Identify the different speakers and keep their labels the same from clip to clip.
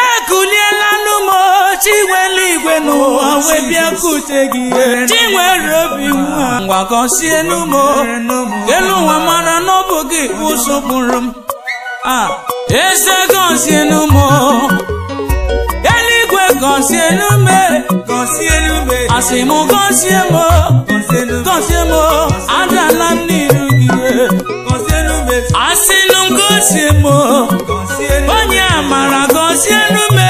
Speaker 1: ekuliela numo chiwele igwe n'ụwa wee bịa kute gị chinwere obi nwa ngwa gọzie numo elu ụwa mara n'ọbụ gị ụsọpụrụ m eze gọzie numo eluigwe gọzie nume asị m gọzie m adala m n'iru gị asị m gọzie m onye amara gọzie nume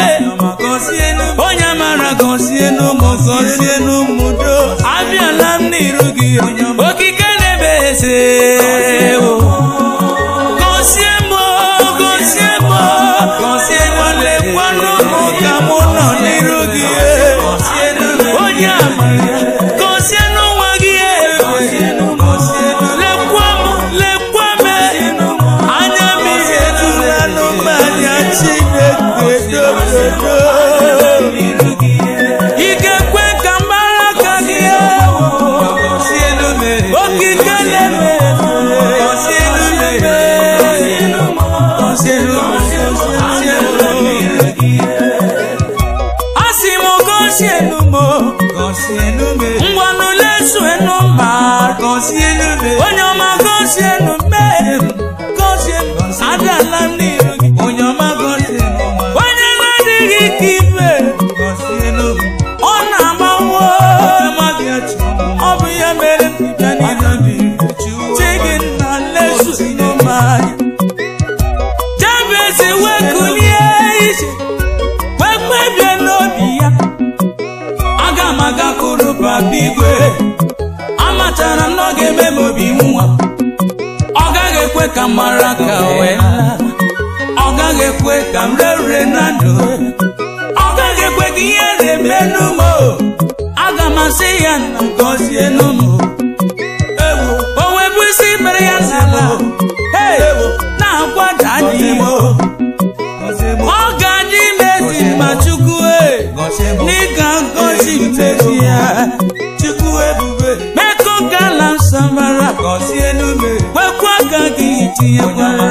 Speaker 1: onye amara gọzie numo gọzie numudo abịala m n'iru gị okike na-ebe eze gọzie m lekwanụ m ka mụ nọ n'iru gị onye amara gọzie n'ụwa gị lekwa m anya m ihe ejula n'ụmụanya Chineke dododo ike kwe ka mara ka gị okike na-eme asị m gọzie nume ngwanụ lesuenu mba onye ọma gọzie nume adala m n'iru gị onye ọma gọzie onye na-adịghị ka ibe ọ na-agbawo ọ bụ ya mere m bịa n'iru chi gị na lesuenu mba Jabez wekulie ije wee kpebie n'obi ya aga m agakwuru papa igwe amatara m na ọ ga-eme m obi nwa ọ gaghị ekwe ka m mara ka wee ọ gaghị ekwe ka m rere na ndụ ọ gaghị ekwe ka ihe na-eme n'ụmụ aga m asị ya na gọzie n'ụmụ o wee bụ isi ikpere ya n'ala na-akwada dị ọ ga-adị imezi ma Chukwu n'ịga ngozi mmezi ya Chukwu ebube meko gala nsambara kwekwa ka gị tinyekwara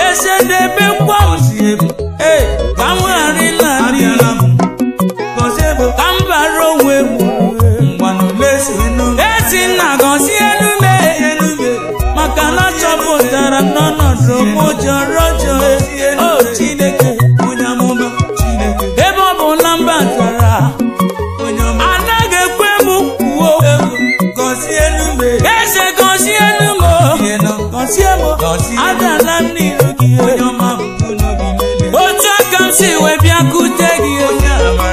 Speaker 1: ese n'ebe kwa ozie m ka m gharịla ka m bara onwe m esi nna gọzie nume maka na chọpụtara m n'ọnọdụ m jọrọ njọ o Chineke onye amụma ebe ọ bụ na mba tara anaghị ekwe m kwuo eze gọzie nume adala m n'iru gị otu aka m si wee bịakute gị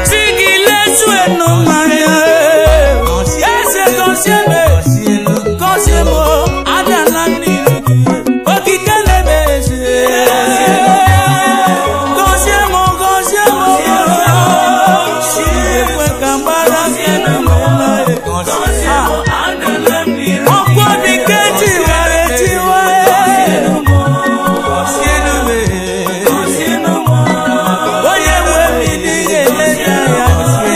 Speaker 1: si gị lesuenu mmanya eze gọzie m adala m n'iru gị okike na-eme eze gọzie m ekwe ka mgbara gị n'ụlọ ọkwa obi nke tiwara etiwa onye nwe mmiri ga-eleta ya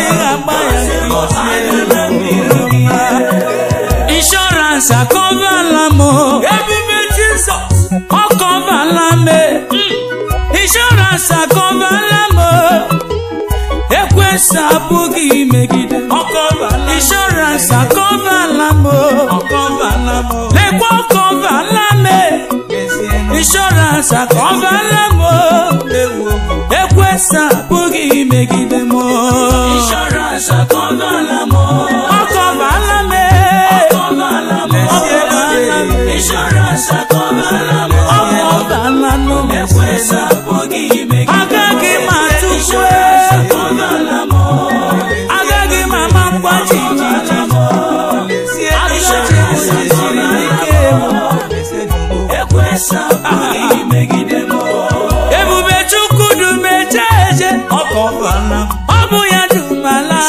Speaker 1: ịgha insurance akọvala m ebube Jizọs ọkọvala m insurance akọvala m ekwesị abụghị megide insurance akọvala m lekwa ọkọvala m insurance akọvala m ekwesị abụghị megide m insurance akọvala m ọkọvala m insurance akọvala m ekwesị abụghị megide m agaghị m atụfu agaghị m ama mgbaji ebube Chukwu dumeje eje ọ bụ ya dumala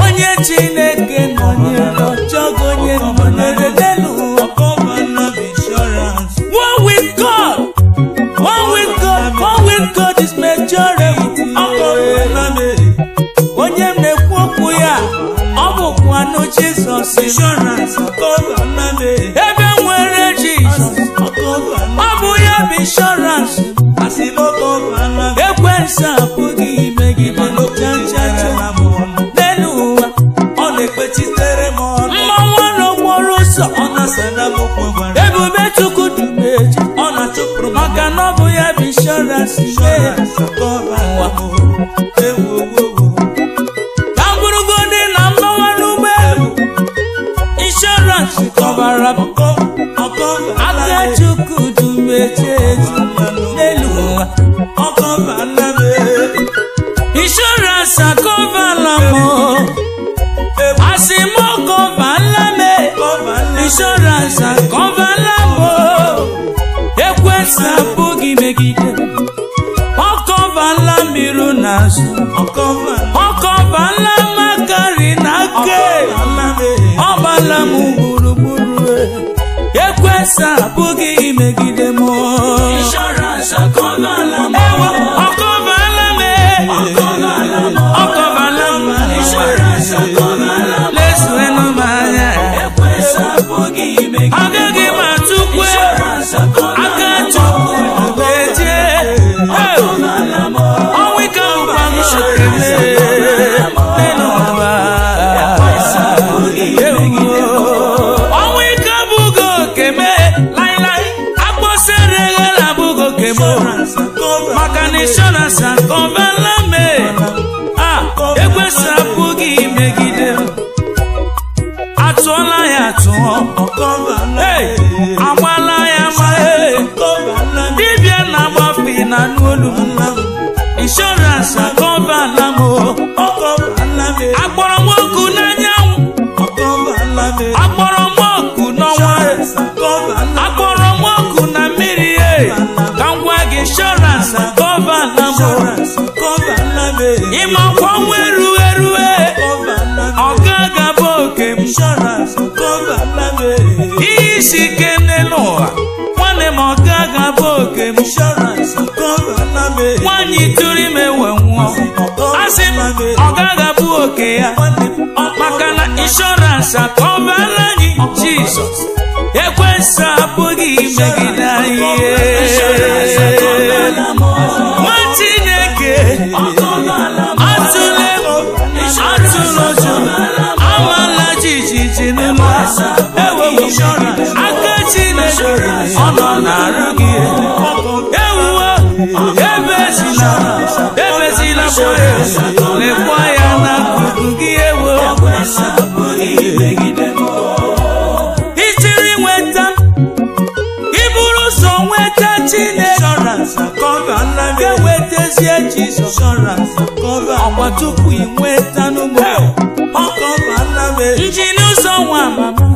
Speaker 1: onye Chineke nọnyere ọchọgo onye nọnyere one with God is majority onye mmekwu okwu ya ọ bụkwa anụ Jizọs ebe nwere Jizọs ọ bụ ya bụ insurance ekwensu apụghị imegide n'elu ụwa
Speaker 2: ọ na-ekpechitere m ọnụ
Speaker 1: mmanwụ n'okporo ụzọ
Speaker 2: ọ na-asara m okwu gwara
Speaker 1: ebube Chukwu dumeje
Speaker 2: ọ na-achụpụrụ m
Speaker 1: maka na ọ bụ ya bụ inshọransị ka mkpụrụgodị na mmanwụ n'ụgbọelu inshọransị kọbara aka Chukwu dumeje n'elu ụwa inshọransị akọvala m asị m kọvala m inshọransị akọvala m ekwensu apụghị megide ọ kọvala mmiri n'azụ ọ kọvala makari n'aka ọ gbala m gburugburu ekwensu apụghị imegide m
Speaker 2: insurance akọvala m
Speaker 1: ọkọvala m ọkọvala m
Speaker 2: insurance akọvala m
Speaker 1: lesuenu m anya
Speaker 2: ekwensu apụghị imegide
Speaker 1: agaghị m atụkwe aka Chukwu eje
Speaker 2: akọvala m
Speaker 1: ọnwụ ike bụkwa n'okeme n'elu ụwa ọnwụ ike bụgo okeme laịlaị akpọsere ghela bụgo okeme maka na inshọransị akọvala m ekwensu apụghị imegide atụọla ya atụọ agbala ya ma dibịa na-agbafe na n'olu inshọransị akọvala m akpọrọ m oku n'anyanwụ akpọrọ m oku n'ọnwa akpọrọ m oku na mmiri ka m gwa gị inshọransị akọvala m ịmakwa ọnwa erugherue ọ ga-agaba oke m ihe isi ike n'elu ụwa nwanne m ọ ga-agaba oke m nwaanyị tụrụ ime wee nwụọ asị m ọ ga-agabụ oke ya maka na inshọransị akọvala anyị Jizọs ekwensu apụghị imegide anyị nwa Chineke atụle ụjọ amala jijiji n'ụlọ ewewo aka Chineke ọ nọ na-arụ gị ewuwo ebezila lekwa ya n'akụkụ gị ewo ichiri nweta iburu ụzọ nweta Chineke ga-ewetazie Jizọs ọkwa tupu ị nweta n'ugbo njini ụzọ nwa mama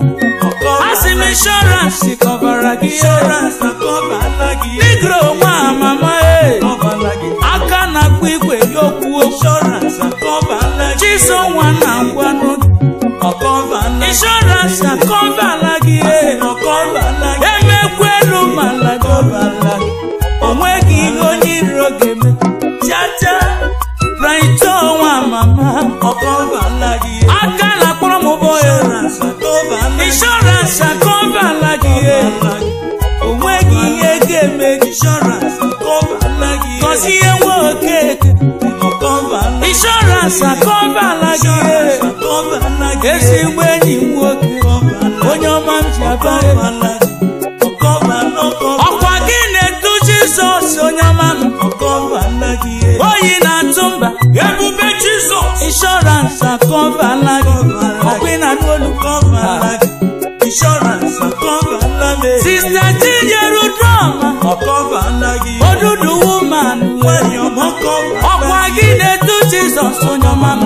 Speaker 1: asị m inshọransị kọbara gị n'igro nwa mama aka na-akpụ igwe ya okwu Chizo nwa na-agwa n'oge inshọransị akọvala gị emekwelu mala gị onweghị ihe onye iro ga-eme chacha praịto nwa mama aka na-akpọrọ m ụbọ ya inshọransị akọvala gị onweghị ihe ga-eme gị gọzie nwa Okeke inshọransị akọvala gị ezigbo enyi nwoke onye ọma m ji abịa ọkwa gị na-edu Jizọs onye ọma m oyi na-atụ mba ebube Jizọs inshọransị akọvala gị ọkwa ị na-anụ olu Sista Chinyere Udoma odudu woman ọkwa gị na-edu Jizọs onye ọma m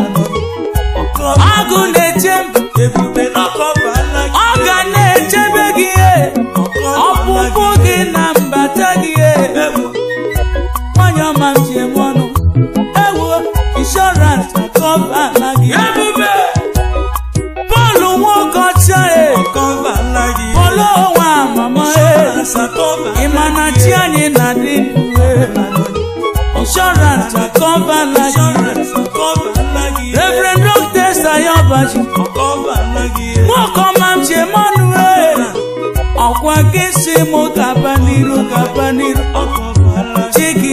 Speaker 1: agụ na-eche mba ọ ga na-echebe gị ọpụpụ gị na mbata gị nwanyị ọma m ji eme ọnụ ewu inshọransị akọvala gị ebube Pọl Nwokocha Pọl nwa mama ịma na chi anyị na-adị ndụ inshọransị akọvala gị Reverend Dr. Sayobaji nwoke ọma m ji eme ọnụ ọkwa gị si m gaba n'iru chi gị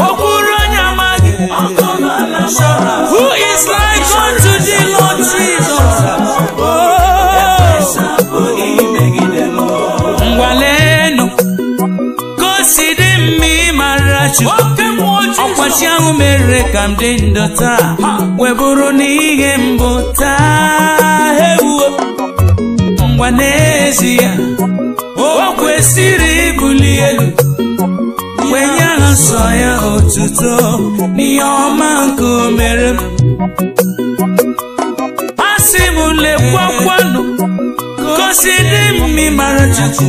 Speaker 1: Okwuru onye amaghị. Who is like unto the Lord Jesus? Ngwalenu gosi dị mma ịmara Chukwu. Ọkwachi ahụ mere ka m dị ndụ taa, wee bụrụ n'ihe mbụ taa. Ewuo ngwa n'ezie o kwesịrị ibuli elu, wee nye aha nsọ ya otuto n'ihe ọma nke o mere m. Asị m lekwakwanụ gosi dị mma ịmara Chukwu.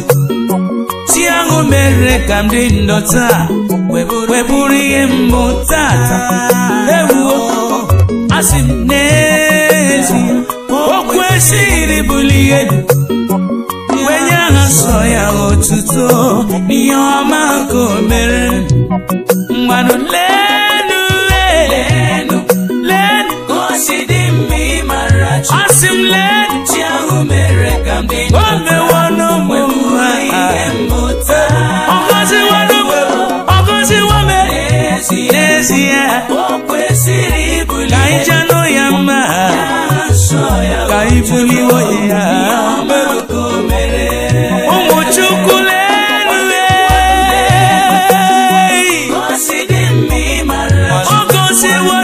Speaker 1: Chi ahụ mere ka m dị ndụ taa, wee bụrụ ihe mbụ tata. Ewuo asị m n'ezie o kwesịrị ibuli elu, wee nye aha nsọ ya otuto n'ihe ọma nke o mere. Ngwanụ lenu gosi dị mma ịmara Chukwu. Asị m lenu chi ahụ mere ka m dị ndụ taa, o mewo n'ụmụ ihe mbụ taa. Ọ gọziwo m n'ezie o kwesịrị ibuli ka anyị janụ ya mma, ka anyị buliwo ya. Ụmụ Chukwu lenu o gọziwo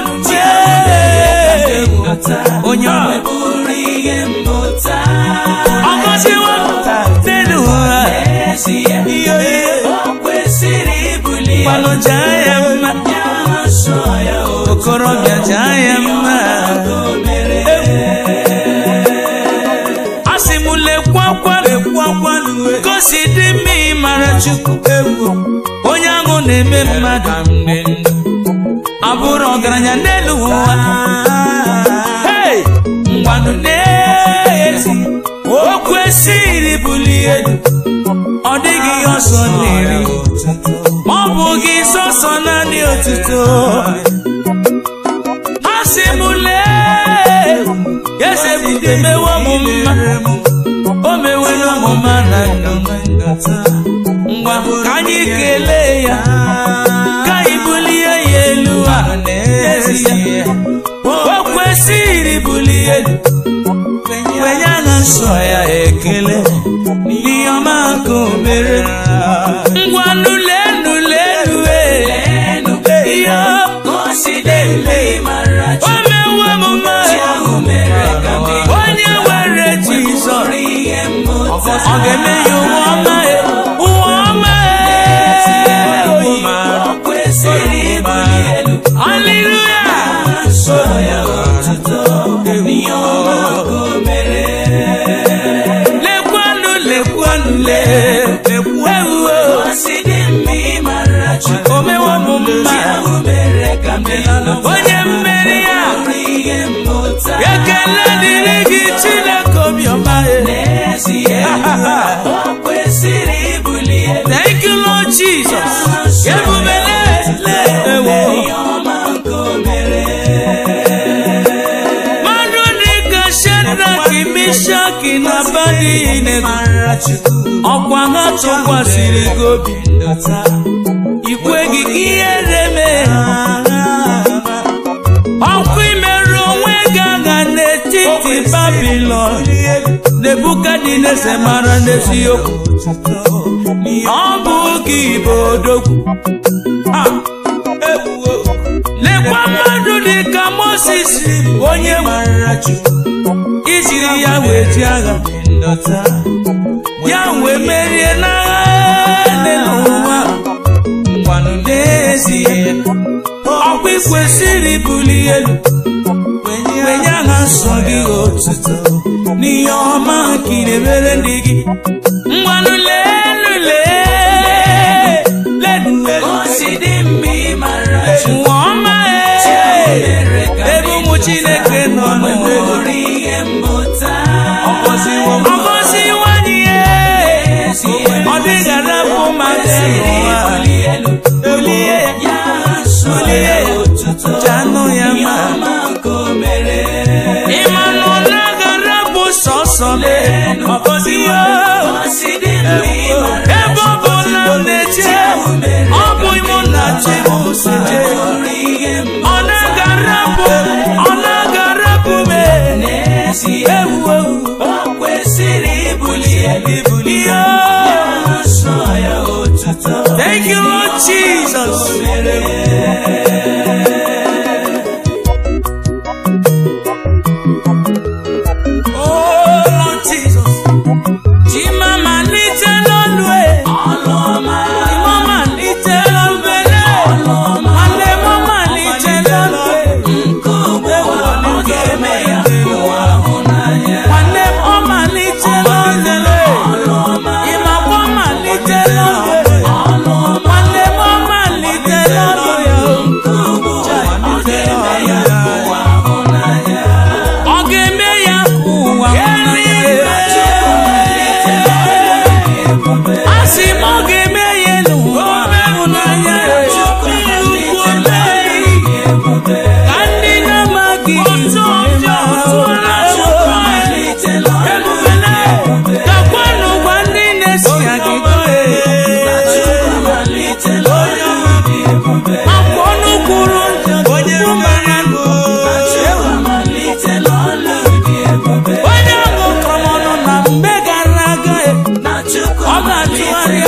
Speaker 1: onye ọ gọziwo n'elu ụwa. Mmanụ jaa ya mma, okorobịa jaa ya mma. Asị m lekwakwanụ gosi dị mma ịmara Chukwu. Onye ahụ na-eme mmadụ abụrụ ọgaranya n'elu ụwa. Ngwanụ n'ezi o kwesịrị ibuli elu, ọ dịghị ọsọ n'iri, ma ọ bụghị sọsọ naanị otuto. Asị m lee eze bute mewo m mma, o mewere m mma na ndụ. Ngwa ka anyị kelee ya, ka anyị bulie ya elu. N'ezie o kwesịrị ibuli elu, wee nye aha nsọ ya ekele n'ihe ọma nke o mere. Ngwanụ lenu ihe gosi dị mma ịmara Chukwu. O mewo m mma, onye nwere Jizọs ọ ga-eme ya ụwa ọma. Hallelujah. O mewo m mma, onye mmeri ya. Ekele dịrị gị Chineke obiọma. Thank you Lord Jesus. Ebubele mmadụ dịka Shadrach, Meshach na Abednego, ọkwa ha tụkwasịrị gị obi, ikweghị ka ihere mee ha. Ọkwa imerụ onwe gị agha n'etiti Babilọn, Nebukadneza mara n'eziokwu ọ bụ gị bụ odogwu. Lekwa mmadụ dịka Moses, onye mara Chukwu, ijiri ya wee ji agha, ya wee merie n'agha n'elu ụwa. Ngwanụ n'ezie ọkwa ikwesịrị ibuli elu, wee nye aha nsọ gị otuto n'ihe ọma nke ị na-emere ndị gị. Ngwanụ lenu gosi dị mma ịmara Chukwu. Ọma ebe ụmụ Chineke nọ n'ụwa, ọ gọziwo anyị ya. Ọ dịghị arapụ mmadụ n'ụwa. Bulie ya janụ ya ma ịma na ọ naghị arapụ sọsọ. Ọ gọziwo Jesus. Oh Lord Jesus. Chimama lite lolwe.
Speaker 2: Ọlọ́mà.
Speaker 1: Mama lite lolwele. Male mama lite lolwe.
Speaker 2: Nkogbu ọ ga-eme ya ụwa hụnanya.
Speaker 1: Male mama lite lolwele.
Speaker 2: Ọlọ́mà.
Speaker 1: Ima mama lite lolwe.
Speaker 2: Ọlọ́mà.
Speaker 1: Male mama lite lolwe.
Speaker 2: Nkogbu ọ ga-eme ya ụwa hụnanya.
Speaker 1: Ọ ga-eme ya ụwa hụnanya. Asị m ọ ga-eme ya n'ụwa hụnanya. Ka ndị na-amaghị kakwanụ gwa ndị na-esi agịgọ akwa ọnụ kwuru onye mara onye ahụ kọrọ ọnụ na mgbe gara aga ọ ga-atụgharị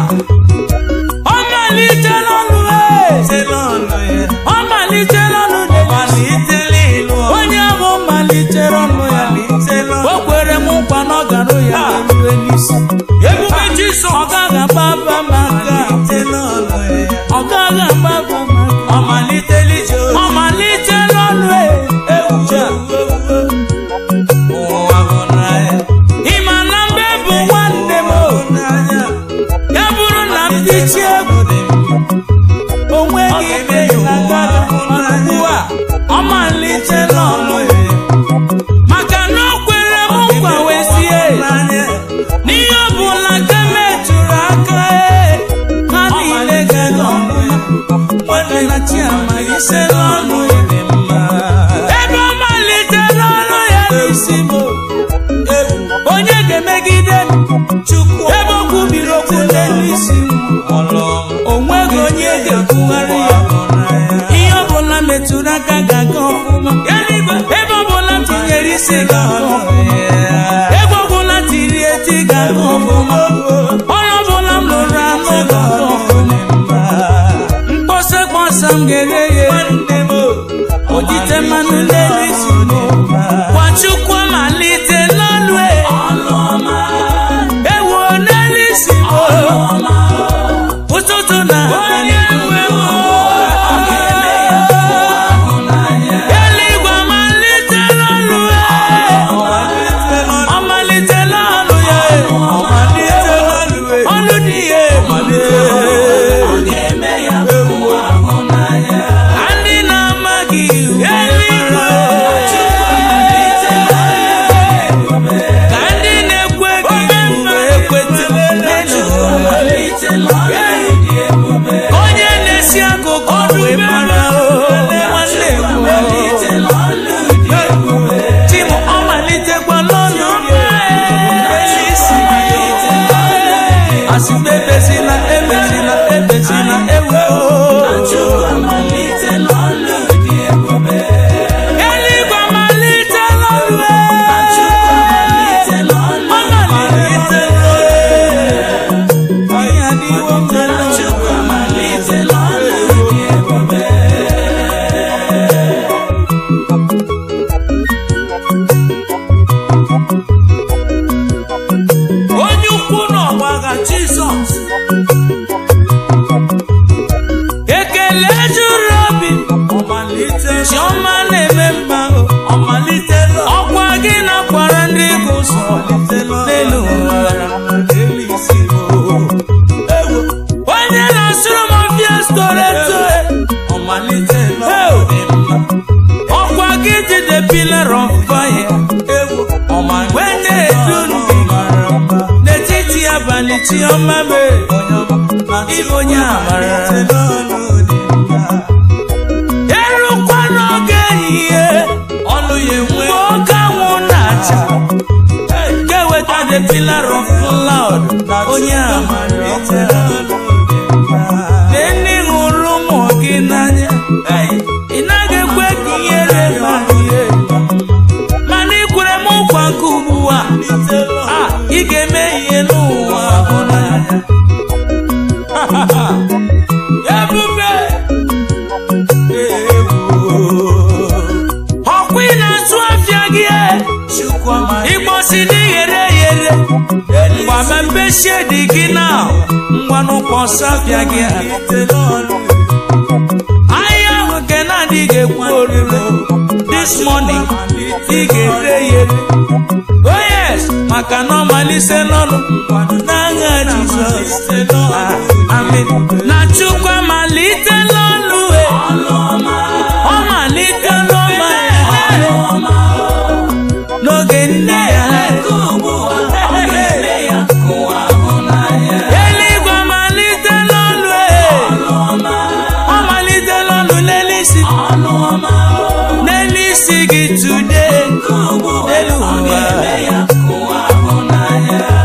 Speaker 1: ọ malitela ọnụ ọ malitela ọnụ onye ahụ malitere ọnụ ya o kwere m nkwa na ọ gara ya n'isi ebube Jizọs ọ gaghị agbaba maka ọ gaghị agbaba maka ọ malitela ọnụ ịma na mbe bụ nwanne m ya bụrụ na m dịchi egwu onweghị ebe ọ malitela ọnụ maka na o kwere m nkwa wee sie n'ihe ọbụla ka metụrụ aka ha niile ga-aga ọmụma na chiamalitela ọnụ ebe ọ malitela ọnụ ya n'isi m onye ga-emegide Chukwu ebe o kwubiri okwu n'elu isi onweghị onye ga-ekwugharị ya ihe ọbụla metụrụ aka ga-aga ọfụma ebe ọbụla m tinyere isi ga-aga ọfụma ebe ọbụla tiri eti ga-aga ọfụma ọrụ ọbụla m lụrụ anụ ga-aga ọfụma mkpọsa kpọsa m ga-eghe ya ojite mmanụ n'elu isi gwa Chukwu malite n'ọnụ ewu n'elu isi ụtụtụ na eluigwe malitela ọnụ ọ malitela ọnụ ya ọnụ dị ya ndị na-amaghị eluigwe ka ndị na-ekweghị ekweta onye na-esi akụkụ wee mara nwanne tim ọ malitekwa n'ọnụ asị m ebezila ewe eluigwe malitela ọnụ onye ukwu n'ọgbagha Jizọs ekele juru obi chiọma na-eme mma ọkwa gị nakwara ndị gị ụzọ n'elu ụwa onye na-asụrụ m fiescoreto ọkwa gị dị the pillar of fire wee na-edu n'etiti abalị chiọma mee ịbụ onye amara erukwa n'oge ehihie ọnụ ya enwe oge anwụ na-acha ga-eweta the pillar of cloud onye amara ndị hụrụ ụmụ gị n'anya ị naghị ekwe ka ihere ma ihe mana ikwere m nkwa shedi gị na ngwanụ kpọsa bịa gị ahịa ahụ nke na-adịghị ekwu orire this morning ị ga-ere ya oh yes maka na ọ malite n'ọnụ n'agha Jizọs amen na Chukwu amalite n'ọnụ ọ malite n'ọma n'oge ndị ya eluigwe amalite n'ọnụ ọ malite n'ọnụ n'elisi gị today n'elu ụwa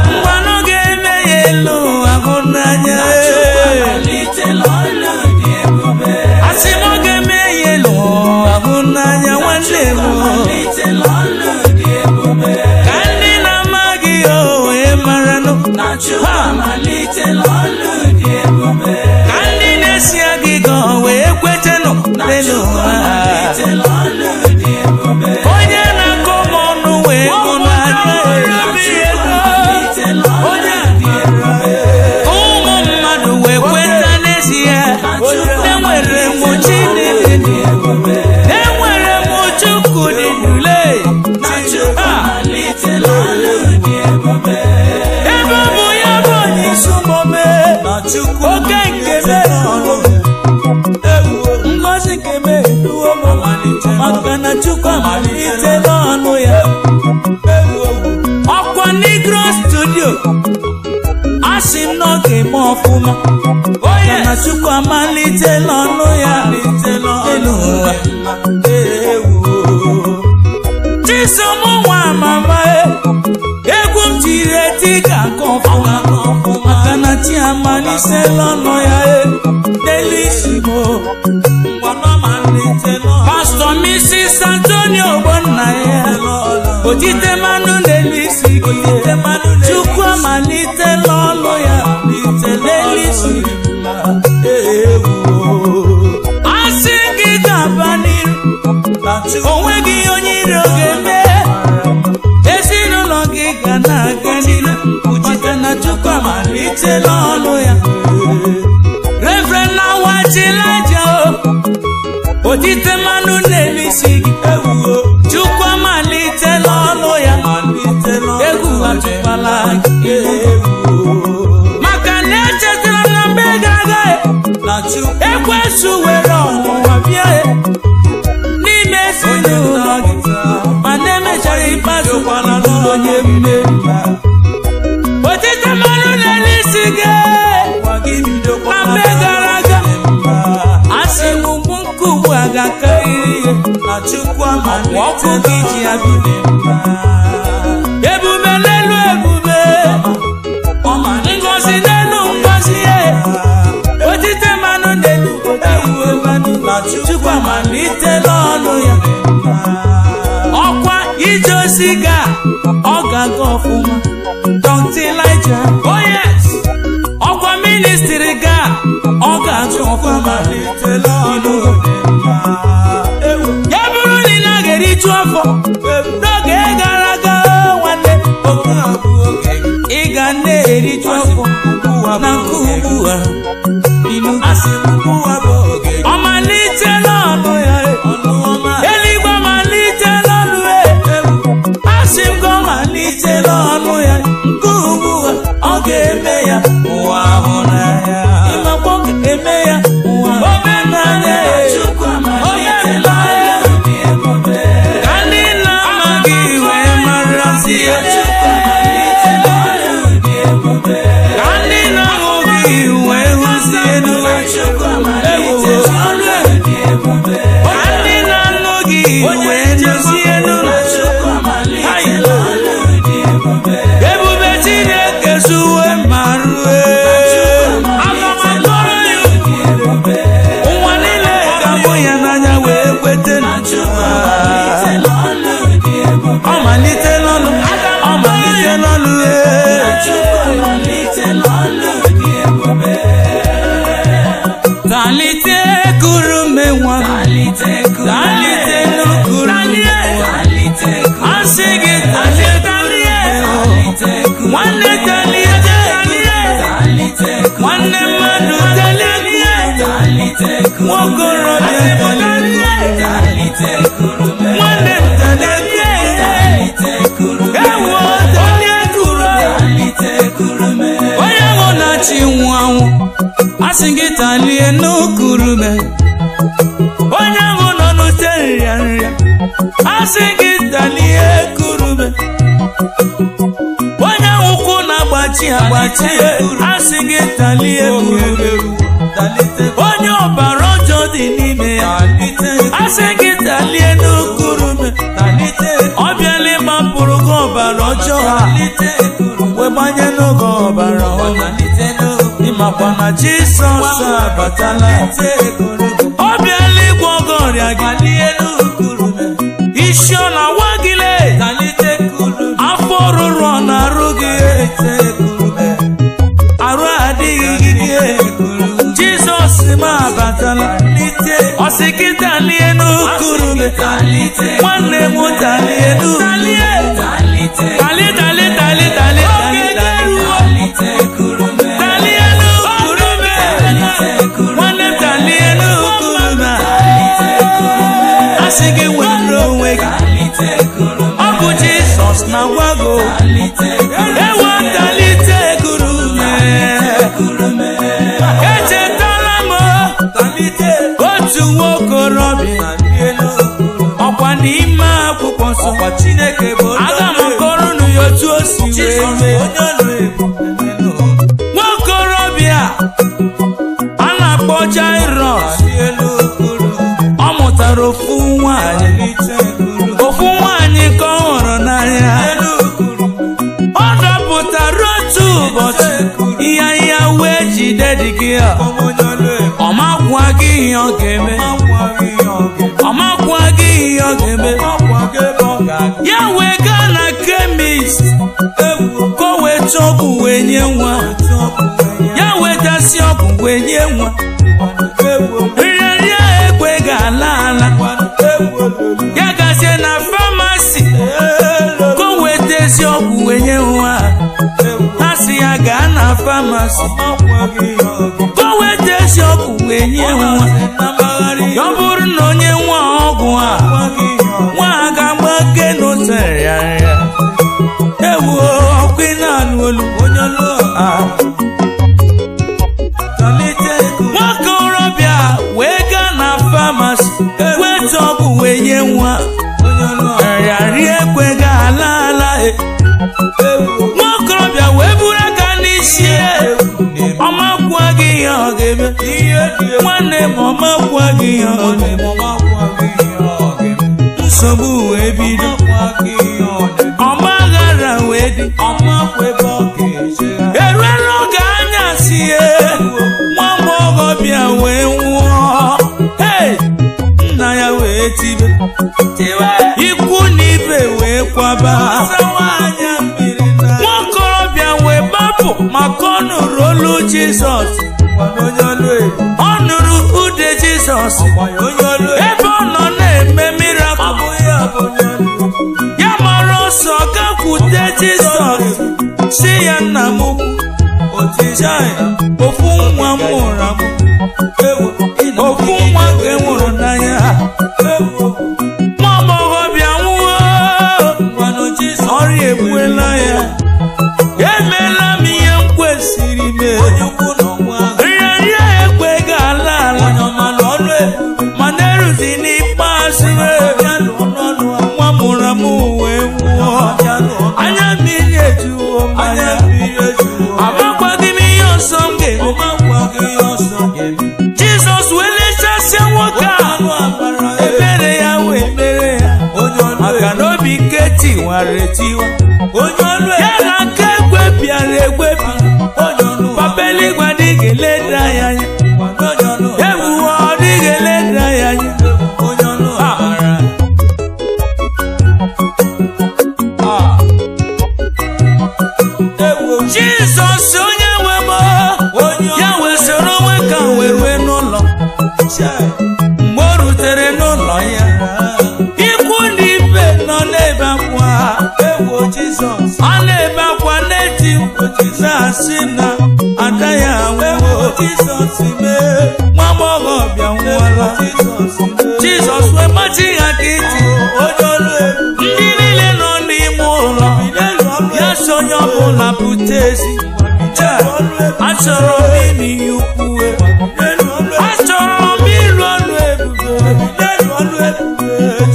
Speaker 1: mgbanụ ga-eme ya elu ahụ n'anya asị m ọ ga-eme ya elu ahụ n'anya nwanne m ka ndị na-amaghị ya wee maranụ ka ndị na-esi agịga wee kwetenụ n'elu ụwa onye na-akọ m ọnụ wee hụ n'anya ụmụ mmadụ wee kweta n'ezie enwere m Chineke enwere m Chukwu dị n'ule ebe ọ bụ ya bụ onye isi ụmụme oke nke ngozi nke meruo m maka na Chukwu amalite n'ọnụ ya ọkwa Negro Studio asị m n'oge m ọfụma maka na Chukwu amalite n'ọnụ ya elu ụwa Chisom nwa mama egwu m tiri eti ka nke ọfụma maka na chi amalite n'ọnụ ya n'elu isi m Pastor Mrs. Antonio Ogbonnaya otite mmanụ n'elu isi gị Chukwu amalite n'ọlụ ya n'elu isi asị gị ga-aba n'iru onweghị onye iro ga-eme ezinụlọ gị ga na-aga n'iru maka na Chukwu amalite n'ọlụ ya Reverend Nawajilaja otite mmanụ n'elu isi gị Chukwu amalite n'ọlụ ya egwu atụkwala gị maka na echetara na mgbe gara aga ekwensu were ọnwụnwa bịa n'ime ezinụlọ gị mana emechara ikpeazụ onye mmeri otite mmanụ n'elu isi gị na mgbe gara aga asị m ugbu a ga-akarịrị ihe ọkụ gị ji abịa ebube n'elu ebube ngozi n'elu ngozi otite mmanụ n'elu Chukwu amalite n'ọnụ ya ọkwa ije ozi ga ọ ga-aga ọfụma Dr. Elijah oh yes ọkwa ministry ga ọ ga-aga ọfụma ya bụrụ na ị na-eriju afọ n'oge gara aga nwanne ị ga na-eriju afọ na nke ugbu a ọmalite n'ọnụ ya eluigwe amalite n'ọnụ asị m gị ọmalite n'ọnụ ya nke ugbu a ọ ga-eme ya ụwa ahụ n'anya ịmakwa ọ ga-eme ya ụwa omenanya ka ndị na-amaghị wee marazi ya ka ndị na-ahụghị wee hụzie n'ụwa ka ndị na-anụghị wee nụzie n'ụwa ebube Chineke zuwe ma rue aga m akpọrọ ya ụwa niile ga-abụ ya n'anya wee kwete ọ malite n'ọnụ ọ malite n'ọnụ kalite kuru menwa kalite n'okuru asị gị kalite nwanne kalite nwokorobịa
Speaker 2: talite kurume,
Speaker 1: nwanne m talite ewo onye kuru
Speaker 2: talite kurume,
Speaker 1: onye ahụ na-achị nwụ anwụ asị gị talie n'ukurume, onye ahụ nọ n'ute nrịanrịa asị gị talie kurume, onye ahụ ụkwụ na-agbachi agbachi asị gị talie kurume, onye ọbara ọjọọ dị n'ime ya asị gị talie n'ukurume, ọ bịala ịgbapụrụ gị ọbara ọjọọ wee gbanye n'oge ọbara ọjọọ, ịmakwa na Jizọs abatala, ọ bịala ịgwọ gị ọrịa gị, isi ọ na-awa gị lee, afọ rụrụ ọ na-arụ gị, arụ adịghị gị, Jizọs ma abatala, ọ sị gị talie n'ukurume, nwanne m talie n'ukurume, talie nwanne m talie n'ukurume, asị gị were onwe gị, ọ bụ Jizọs na-agwa gị ewe talite kurume. Echetala m otu nwokorobịa ọkwa n'ime akwụkwọ nsọ, aga m akọrọ unu ya otu o si wee mee. Nwokorobịa a na-akpọ Jairọs, ọ mụtara ofu nwaanyị ka ọ hụrụ n'anya, ọ dọpụtara otu ụbọchị ya wee jide di gị, ọ makwa gị ihe ọ ga-eme, ya wee gaa na kemist ka o weta ọgwụ wee nye nwa, ya wetasị ọgwụ wee nye nwa, nrịanrịa ekwe ga-ala ala, ya gazie na famasi ka o wetezi ọgwụ wee nye nwa, ha si ya gaa na famasi ka o wetezi ọgwụ wee nye nwa, ya ọ bụrụ na onye nwa ọgwụ a nwa a ga-agba ke n'otere ya nrịa, ewu ọkụ ị na-anụ olu onye ọlụ nwokorobịa wee gaa na famasi weta ọgwụ wee nye nwa, nrịanrịa ekwe ga-ala ala, nwokorobịa wee buru aka n'isi, ọ makwa gị ihe ọ ga-eme, nwanne m ọ makwa gị ihe ọ ga-eme, nsogbu wee bido, ọgbaghara wee dị, eruela oge anyasị nwa agbọghọbịa wee nwụọ, nna ya wee tibe, ikwu na ibe wee kwaba, nwaokorobịa wee gbapụ maka ọ nụrụ olu Jizọs, ọ nụrụ ude Jizọs ebe ọ nọ na-eme mirakụl, ya mara ọsọ gakwute Jizọs si ya, nna m ofu nwa m mụrụ amụ, ofu nwa nke nwụrụ n'anya, nwa agbọghọbịa nwụọ, ọrịa egbuela ya, emeela m ihe m kwesịrị mee, nrịanrịa ekwe ga-ala ala, mana eruzi n'ikpeazụ nwa mụrụ amụ wee nwụọ, anya mmiri ejuwo mmanya, amakwaghị m ihe ọsọ m ga-eme. Jizọs wee lechasịa nwoke a, ebere ya wee mere ya, maka na obi nke tiwara etiwa, ya na nke egwepịara egwepi, papa eluigwe adịghị eleda ya anya, ebuwe ọ dịghị eleda ya anya, Jizọs onye nwe m, ya wee soro onwe ka wee rue n'ụlọ, mgbe o rutere n'ụlọ ya, ikwu na ibe nọ n'ebe akwa, a na-ebe akwa n'eti na-asị na ada ya nwụọ, nwa agbọghọbịa nwụọla. Jizọs wee gbachi ha nkịtị. Ndị niile nọ n'ime ụlọ ya si onye ọbụla pụta ezi. Achọrọ m ime ihe ukwu, achọrọ m ịrụ ọrụ ebube.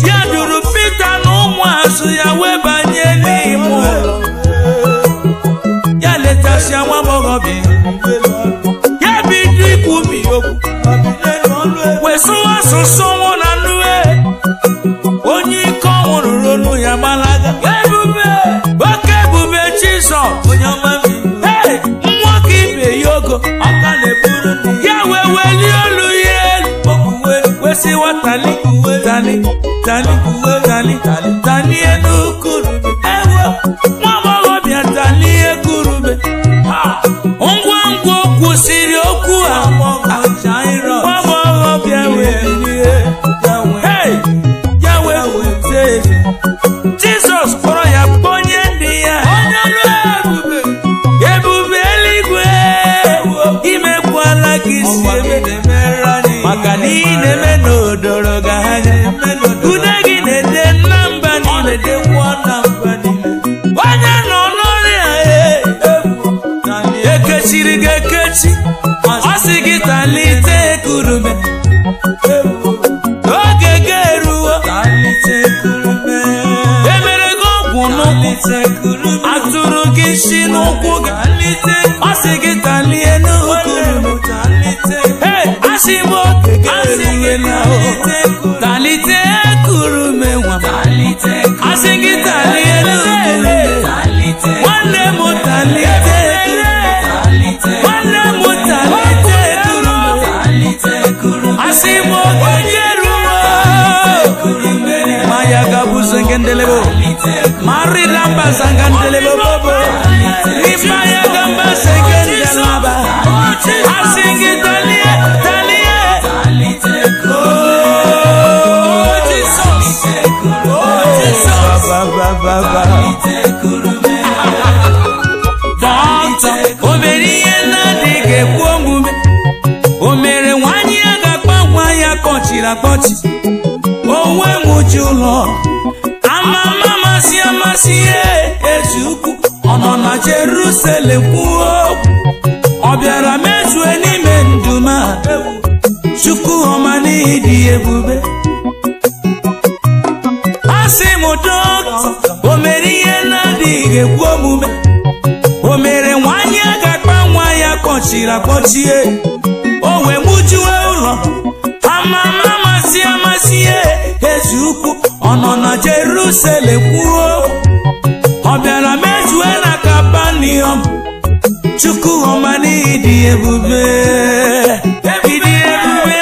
Speaker 1: Ya duru Pita na ụmụazụ ya wee banye n'ime ụlọ. Ya letasịa nwa agbọghọbịa, ya bido ikwubi okwu, wesụwa asụsụ nwụ na nnu. Onye ike ọnwụ rụrụ olu ya gbalaga. Ebube, oke ebube Jizọs, nwoke ibe ya ogo, ya wee welie olu ya elu, wesiwa tali tali tali tali tali elu kurube. Nwa agbọghọbịa tali ekurube. Ngwa ngwa kwụsịrị okwu a, nwa agbọghọbịa welie ya wee wete. Jizọs kpọrọ ya kpọnye ndị ya. Ebube eluigwe, imekwala ka isi eme, maka na ị na-eme n'odoro ga anya. Ude gị na-ede na mba niile, onye nọ n'ọrịa ekechiri gị ekechi. Ọ sị gị talite ekurube, oge gị eruo. Emere gị ọgwụ n'ụkwụ, atụrụ gị isi n'ụkwụ gị. Ọ sị gị talie n'ukurube. Asị m oge gị eruwela, talite ekurube nwa m. Asị gị talie n'ukurube. Nwanne m talite ekurube, nwanne m talite ekurube. Asị m oge gị eruwo. Maya gabuzo ngendelebo, marida mbasa ngendelebo bobo, nimaya gambasa ngendelaba. Asị gị talie talie. Oh Jesus, oh Jesus, baba. Doctor, o mere ihe na-adịghị ekwu omume. O mere nwanyị ya ga-akpa nwa ya kpọchiri akpọchi. Onwe m uche ụlọ, amama masị amasị ezi ukwu. Ọ nọ na Jerusalem kwuo okwu. Ọ bịara mezue n'ime ndụ ma. Chukwu ọma n'ihi dị ebube. Asị m dọkịta, o mere ihe na-adịghị ekwu omume. O mere nwanyị a ga-akpa nwa ya kpọchiri akpọchie. O wee mụjuwe ụlọ, amama masị amasị ezi ukwu. Ọ nọ na Jerusalem kwuo. Ọ bịara mezue na Kapanọm. Chukwu ọma n'ihi dị ebube. Ịdị ebube.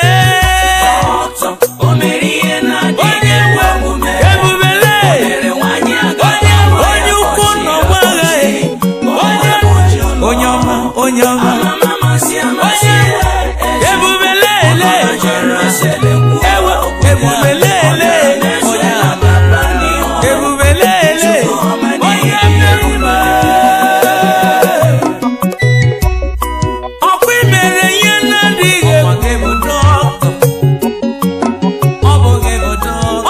Speaker 1: Onye ukwu nọ gbagha, onye ọma, onye ọma. Ebube lele, ebube lele, ebube lele. Ọkwa imere ihe na-adịghị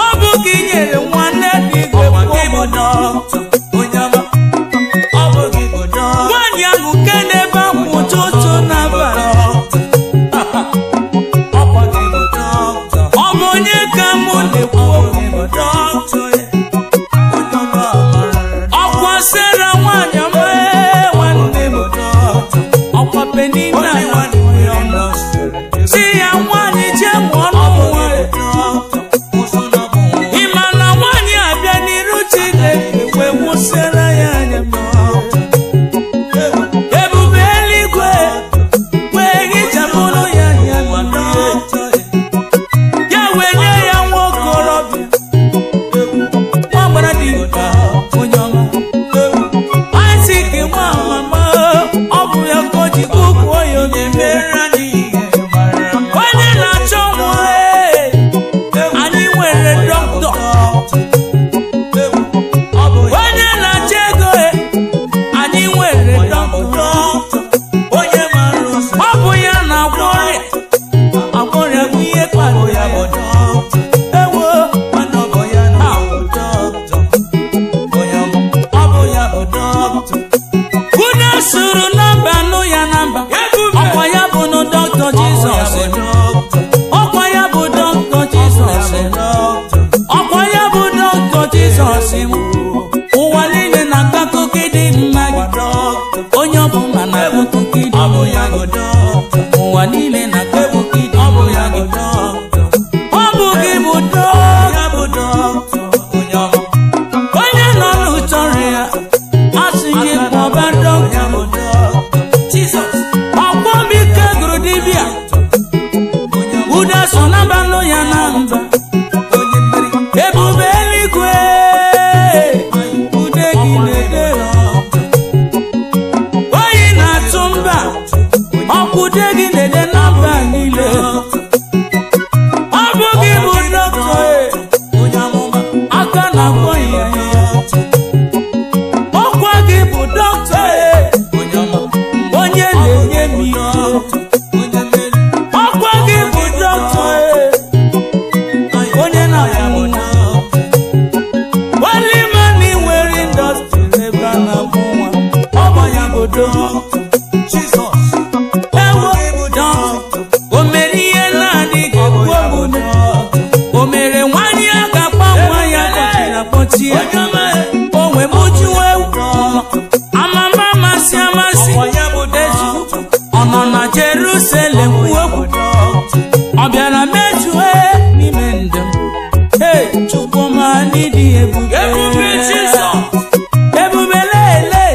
Speaker 1: ọ bụ gị nyere nwanne adịghị nwanyị ahụ nke n'ebe ahụ ụtụtụ n'abalị. Ọ bụ onye ka mụ na-ekwu ọkwa Sera nwanyị ọma, nwanne m. Ọkwa Penina si ya nwanyị jee mụọ n'ụwa. Ị ma na nwanyị abịa n'iru Chineke wee wụsịara ya anya. Ebube eluigwe wee hichapụrụ ya anya. Ya wee nye ya nwa okorobịa. Uda so na bano ya namba ebube eluigwe ude gị na-ede oyi na-atụ mba ọkwụde gị na-ede na mba niile ọ bụ gị bụ dọkịta aka na-agwọ ya ọkwa gị bụ dọkịta onye na-enye m ihe ọkwa gị bụ dọkịta onye na-ya mụ na only man in wearing industry never na mụ nwa ọ bụ ya bụ dọkịta o mere ihe na-adịghị omume o mere nwanyị a ga-akpa nwa ya kpọchiri akpọchi o wee mụjuo amama amasị amasị ọ nọ na Jerusalem kwuokwu ọ bịara mejue n'ime ndụ Chukwuma n'ịdị ebube ebubelele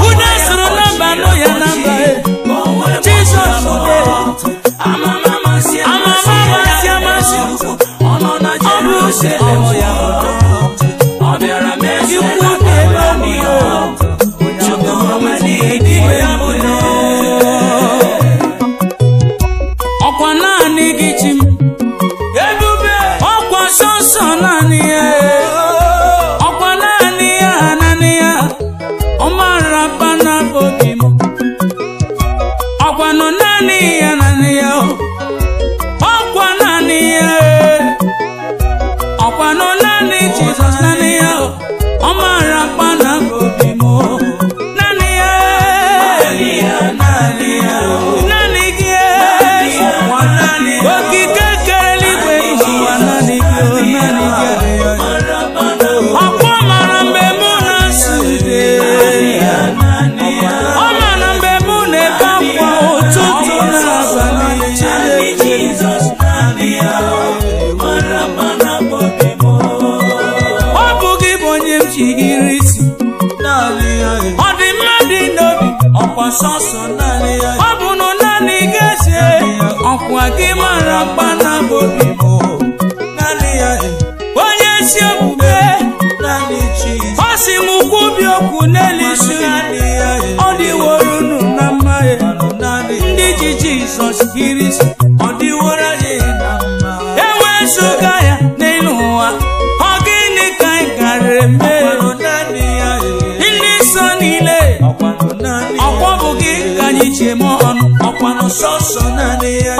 Speaker 1: ude soro na mbanụ ya na mba Jizọs amama amasị amasị ọ bụ ya ọ bịara mejue ọkwa naanị gị chi m ọkwa sọsọ naanị ya ọkwa naanị ya naanị ya ọ mara mkpa na obi m ọkwa nọ naanị ya naanị ya ọkwa naanị ya ọkwa nọ naanị Jizọs naanị ya ọ mara mkpa na obi m naanị ya naanị gị okike kere eluigwe n'ụwa naanị gị ọkwa mara mgbe mụ na-asụ ude ọ mara mgbe mụ na-ebe akwa ụtụtụ n'abalị ọ bụ gị bụ onye m ji iri isi ọ dị mmadụ n'obi ọkwa sọsọ ọ bụ nụ naanị gị ezie ọkwa gị mara mkpa na obi m onye ezi omume ọ sị m kwubi okwu n'elu isi ọ dịworo unu na mma ndị ji Jizọs iri isi ọ dịworo ewezuga ya n'elu ụwa ọ gịnị ka anyị gara eme ndị nsọ niile ọkwa bụ gị ka anyị ji eme ọnụ ọkwanụ sọsọ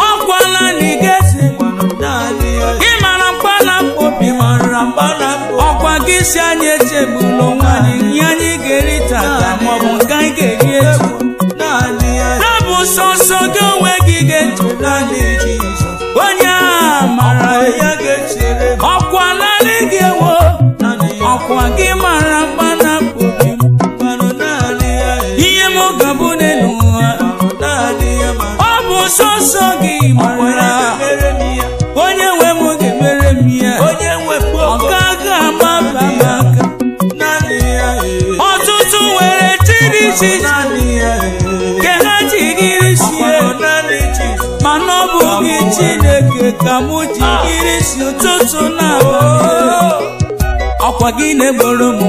Speaker 1: ọkwa naanị gị ị mara mkpa na obi ọkwa gị si anyị echegbula onwe anyị ihe anyị ga-eri tata maọbụ nke anyị ga-eri echi bụ sọsọ gị onwe gị ga-echere anyị onye a mara ọkwa naanị gị ewo ọkwa gị mara mkpa na obi ihe m ga-abụ n'elu ụwa ọ bụ sọsọ gị mara onye nwe m ga-emere m ya ọ gaghị amaba m aka ọtụtụ nwere chi dị iche iche nke ha ji gịrị sie mana ọ bụ gị Chineke ka mụ ji gịrị si ụtụtụ na ọkwa gị na-egboro m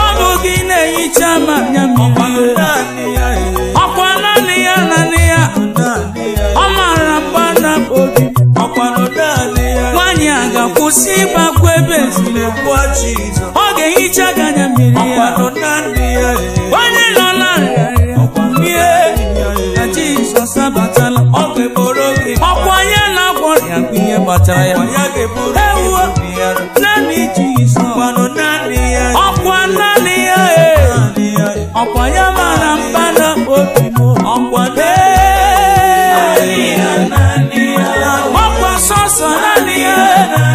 Speaker 1: ọ bụ gị na-ehicha m anya mmiri ọkwa naanị ya naanị ya ọ mara mkpa na obi nwaanyị a ga-akwụsị ịgbakwa ebe ezinụlọ ọ ga-ehicha gị anya mmiri ya onye nọ na nrịarịa na Jizọs abatala ọkwa ya na-agwọrịa bụ ihe gbatara ya ewuo naanị Jizọs ọkwa naanị ya ọkwa ya mara mkpa na obi m ọkwa ọkwa sọsọ naanị ya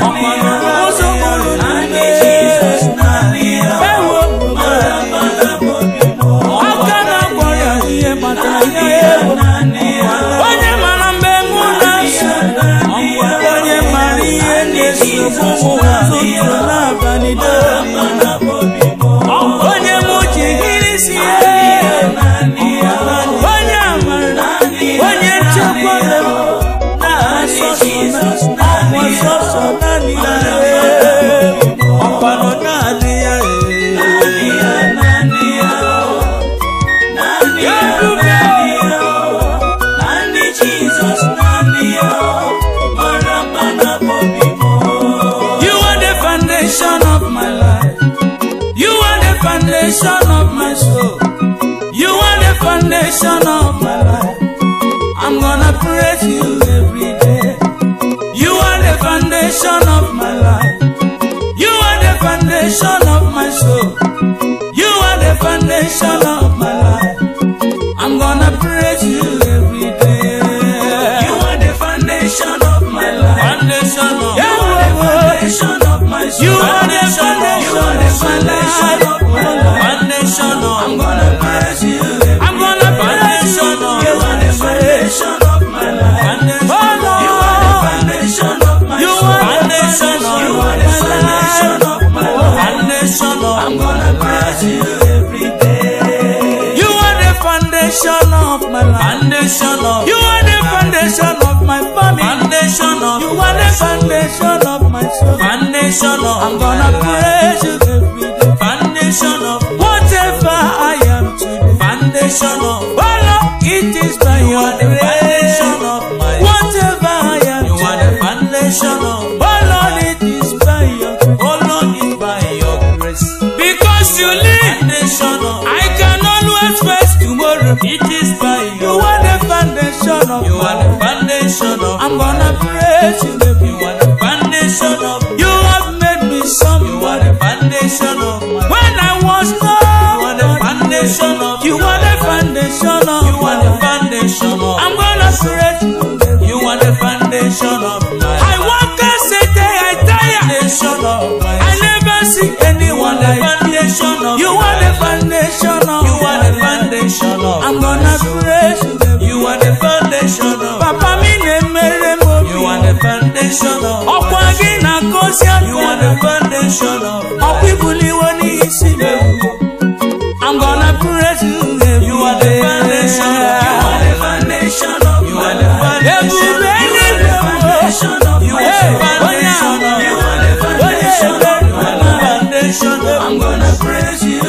Speaker 1: ọkwa ụzọ mụrụ naanị ewu aka na-agwọrịa ihe gbatara ya onye mara mgbe mụ na-asụ onye mara ihe na-esogbu ụtụtụ n'abalị onye mụ ji gịrị si foundation of my soul. You are the foundation of my life. I'm gonna praise you every day. You are the foundation of my life. You are the foundation of my soul. You are the foundation of my life. I'm gonna praise you every day.
Speaker 2: You are the foundation of my life.
Speaker 1: Foundation of
Speaker 2: You are the foundation of my soul.
Speaker 1: You are the foundation.
Speaker 2: You are the foundation of my life.
Speaker 1: Foundation of
Speaker 2: I'm gonna praise you.
Speaker 1: I'm gonna praise you.
Speaker 2: You are the foundation of my life.
Speaker 1: Foundation.
Speaker 2: You are the foundation of my
Speaker 1: You
Speaker 2: soul.
Speaker 1: are the foundation
Speaker 2: You
Speaker 1: of
Speaker 2: are the foundation of my life.
Speaker 1: Foundation of
Speaker 2: I'm gonna praise you every day.
Speaker 1: You are the foundation of my life.
Speaker 2: Foundation of
Speaker 1: You are the foundation of my family.
Speaker 2: Foundation of
Speaker 1: You are the foundation of my soul.
Speaker 2: Foundation of
Speaker 1: I'm gonna praise you every day.
Speaker 2: Foundation of
Speaker 1: Whatever I am today.
Speaker 2: Foundation of
Speaker 1: Oh Lord, it is by your grace.
Speaker 2: Foundation of my
Speaker 1: Whatever I am
Speaker 2: You are the
Speaker 1: today.
Speaker 2: foundation of
Speaker 1: Oh Lord, it is by your grace.
Speaker 2: Oh Lord, is by your grace.
Speaker 1: Because you live,
Speaker 2: Foundation of
Speaker 1: I can always face tomorrow.
Speaker 2: It is by
Speaker 1: You
Speaker 2: your
Speaker 1: are the foundation of
Speaker 2: You
Speaker 1: my
Speaker 2: are the
Speaker 1: life.
Speaker 2: foundation of
Speaker 1: I'm gonna praise you every
Speaker 2: You
Speaker 1: day.
Speaker 2: are the foundation of
Speaker 1: You have made me
Speaker 2: You are
Speaker 1: somebody.
Speaker 2: the foundation of my
Speaker 1: When I was
Speaker 2: You are the
Speaker 1: nobody,
Speaker 2: foundation of
Speaker 1: you are the foundation of
Speaker 2: You are
Speaker 1: my
Speaker 2: the
Speaker 1: life.
Speaker 2: foundation of
Speaker 1: I'm gonna praise you.
Speaker 2: You are the foundation of my
Speaker 1: I walk and say day I tire.
Speaker 2: foundation of my
Speaker 1: I never see anyone like you.
Speaker 2: foundation of
Speaker 1: You are the foundation of
Speaker 2: You are the
Speaker 1: my life.
Speaker 2: foundation of
Speaker 1: I'm gonna praise you.
Speaker 2: You are the foundation of
Speaker 1: Papa mi na-emere m obi.
Speaker 2: You are the foundation of
Speaker 1: Ọkwa gị na-akọzi
Speaker 2: You are the foundation of
Speaker 1: ọkwa ibuliwo n'isi na-ewu. I'm gonna praise you every
Speaker 2: You are the
Speaker 1: day.
Speaker 2: foundation of You are the foundation of You are the foundation
Speaker 1: Ebube
Speaker 2: You are the
Speaker 1: eluigwe
Speaker 2: foundation of
Speaker 1: You are the
Speaker 2: Hey,
Speaker 1: foundation
Speaker 2: onye
Speaker 1: of
Speaker 2: You are the foundation of You are the foundation of I'm gonna praise you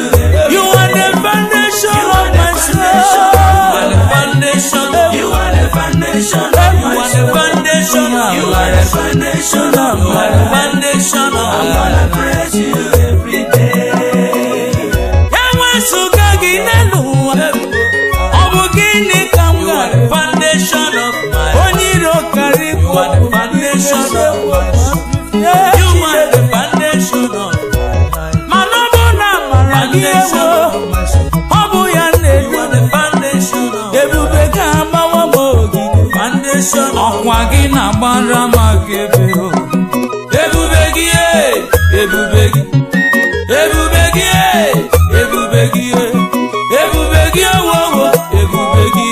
Speaker 1: You are the foundation
Speaker 2: You
Speaker 1: of
Speaker 2: are the
Speaker 1: my
Speaker 2: foundation
Speaker 1: soul.
Speaker 2: You are the foundation You are the foundation You are the foundation You are the foundation You are the foundation I'm gonna praise you every day.
Speaker 1: Ya nwezuga gị n'elu ụwa, ọ bụ gịnị ka m
Speaker 2: You are
Speaker 1: ga-eme?
Speaker 2: the foundation of my
Speaker 1: Onye iro karị
Speaker 2: You are the foundation of my You are the foundation of my life.
Speaker 1: mana ọ bụ na amara gị
Speaker 2: Foundation
Speaker 1: ewo,
Speaker 2: of my soul.
Speaker 1: ọ bụ ya
Speaker 2: You
Speaker 1: na-edu
Speaker 2: are the foundation of
Speaker 1: ebube ga-agbawa m ogige.
Speaker 2: foundation of
Speaker 1: Ọkwa gị na-agbara m akaebe o. Ebube gị ebube gị ebube gị ebube gị ebube gị ewowo ebube gị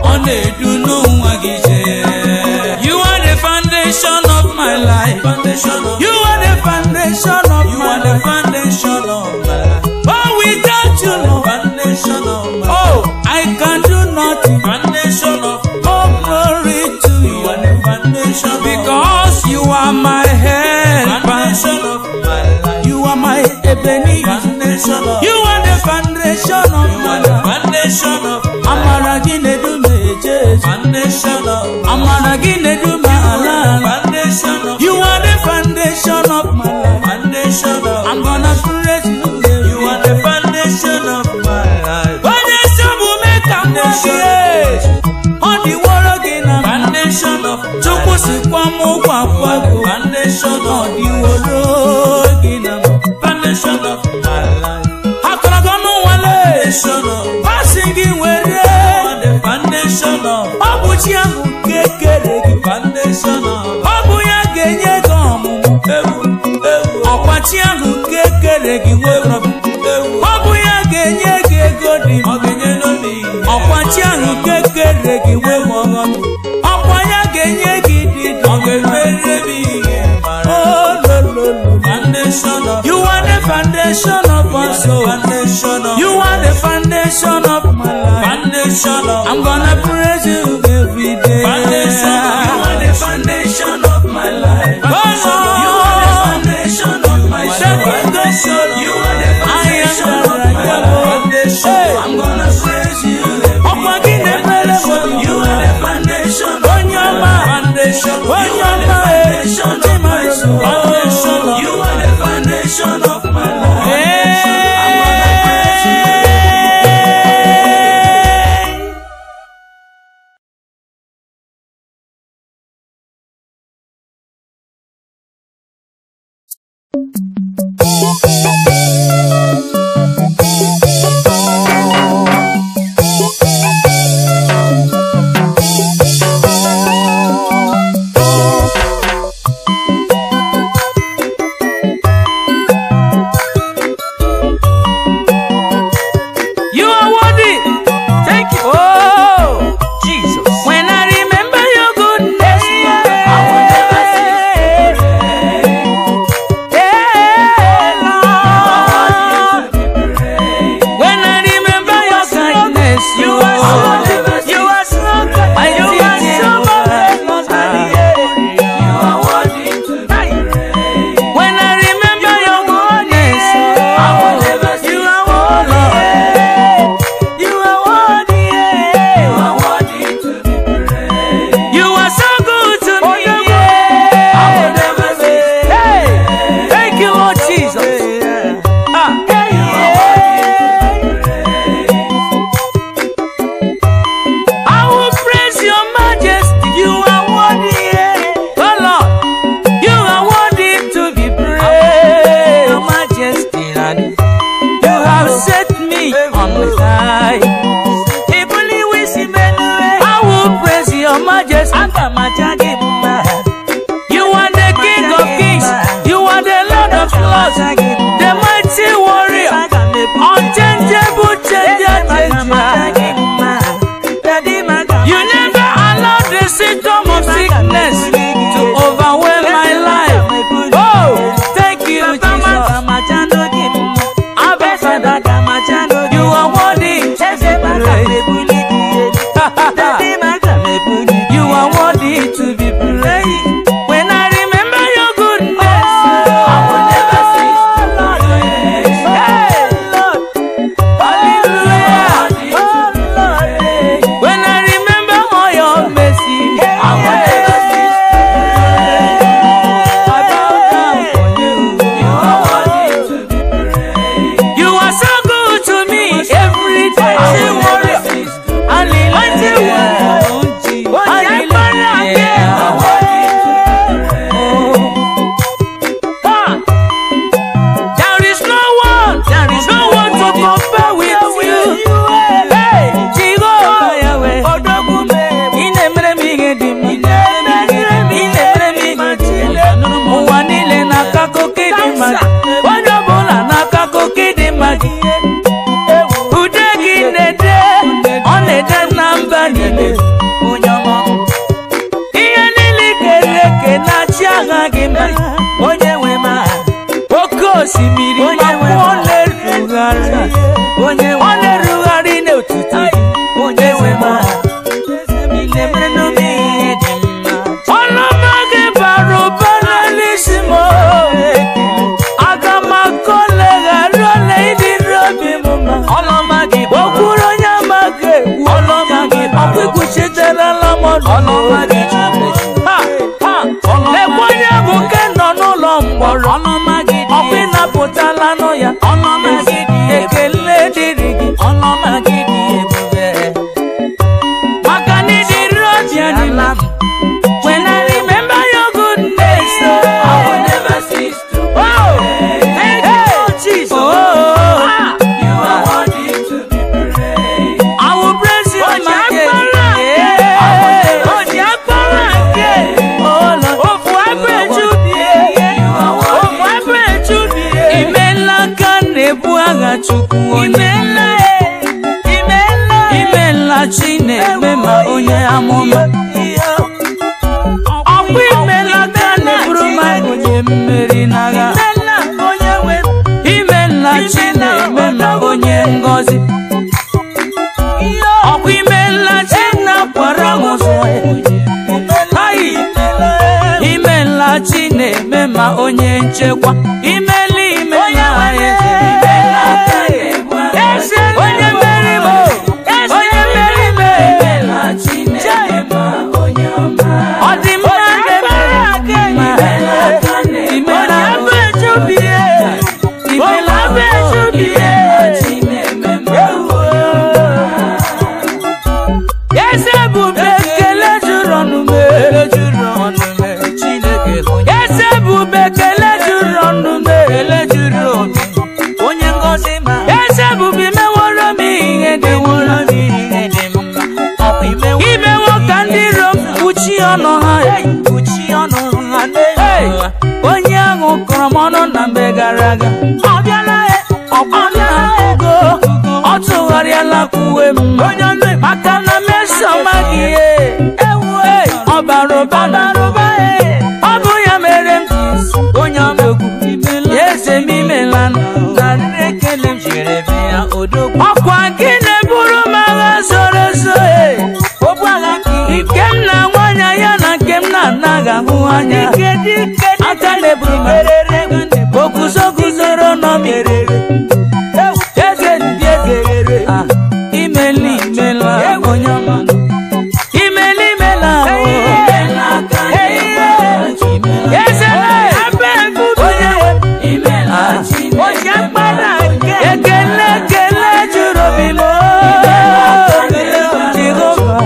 Speaker 1: ọ na-edu n'ụwa gị jee. You are the foundation of my life.
Speaker 2: foundation of
Speaker 1: You are the foundation of
Speaker 2: You
Speaker 1: my
Speaker 2: are the
Speaker 1: life.
Speaker 2: foundation of my life.
Speaker 1: Oh, without you, Lord,
Speaker 2: Foundation of my
Speaker 1: oh, I can do nothing.
Speaker 2: foundation of
Speaker 1: Oh, glory to
Speaker 2: You
Speaker 1: you.
Speaker 2: are the foundation of
Speaker 1: Because you are my helper.
Speaker 2: foundation of my life.
Speaker 1: You are my Ebenezer.
Speaker 2: Foundation of
Speaker 1: You are the foundation of
Speaker 2: You
Speaker 1: my
Speaker 2: are the
Speaker 1: life.
Speaker 2: foundation of
Speaker 1: Amara gị na-edu m eje eje.
Speaker 2: foundation of
Speaker 1: Amara gị na-edu m ala ala.
Speaker 2: foundation of
Speaker 1: You are the foundation of my life.
Speaker 2: foundation of
Speaker 1: I'm gonna praise you.
Speaker 2: You are the foundation of my life.
Speaker 1: Onye nsogbu mee ka m gbazie. Ọ dịworo gị na mma.
Speaker 2: Foundation of
Speaker 1: Chukwu sikwa m gwakwa gị.
Speaker 2: foundation
Speaker 1: Ọ
Speaker 2: of
Speaker 1: dịworo gị na mma.
Speaker 2: foundation of my life.
Speaker 1: Akọrọ gị ọnụ nwale.
Speaker 2: Foundation of
Speaker 1: Pasị gị were.
Speaker 2: You are the foundation of
Speaker 1: Ọ bụ chi ahụ nke kere gị.
Speaker 2: foundation of
Speaker 1: Ọ bụ ya ga-enye gị ọmụmụ. Ọkwa chi ahụ nke kere gị nwoke. Ọ bụ ya ga-enye gị ego dị mma. Ọkwa chi ahụ nke kere gị nwoke. Ọkwa ya ga-enye gị dị dị mma. Oh, lo, lo, lo.
Speaker 2: Foundation of
Speaker 1: You are the foundation of my soul.
Speaker 2: foundation of
Speaker 1: You are the foundation of my life.
Speaker 2: foundation of
Speaker 1: I'm gonna praise you every day.
Speaker 2: foundation. You are the foundation of my life.
Speaker 1: Oh, Lord.
Speaker 2: You are the foundation of my soul. Foundation. You are the foundation of my life. Foundation. I'm gonna praise you.
Speaker 1: Ọkwa gị na-emere m obi.
Speaker 2: You are the foundation of
Speaker 1: Onye ọma.
Speaker 2: foundation.
Speaker 1: Onye ọma.
Speaker 2: Foundation of my soul.
Speaker 1: Foundation.
Speaker 2: You are the foundation of my life.
Speaker 1: Hey. osimiri ọ na-erugharị n'otuto onye nwe m ọnụma gị bara ụba n'isi m aga m akọlegharị ole ịdị n'obi m mma okwuru onye amaghị ekwu ọkwa ikwuchiterela m ọnụ lekwa onye bụ nke nọ n'ụlọ mkpọrọ ọkwa ịnapụtala nụ ya ekele dịrị gị maka na ịdịrị obi adịla m. When I remember your goodness, I will never cease to praise. Thank you, Jesus. You are worthy to be praised. I will praise you, my God. Imela Chineke ma onye amụma ọkwa imela ka na-eburu ma onye mmeri n'agha imela Chineke ma onye ngọzi ọkwa imela Chineke kwara m ụzọ imela Chineke ma onye nchekwa imela onye mmeri m onye mmeri m ọ dị mma imela eze ebube ekele juru ọnụ m eze ebube ekele juru ọnụ m onye ngọzi ma eze ebube meworo m ihe dị mma imewo ka ndị iro m kpuchie ọnụ ha onye ahụ kọrọ m ọnụ na mgbe gara aga ọ bịala ọkpọgo ọ tụgharịala uwe m maka na mesoma gị ọ bara ụba ọ bụ ya mere m onye ọmegwu eze m imela ekele m jiri bịa odogwu ọkwa gị na-eburu m agha zoro ezo nke m na nwanya ya na nke m na-anaghị ahụ anya aka na-eburu m oguzoguzoro nọ m eze ndị eze imela onye ọma imela eze ekele juru obi m Jehova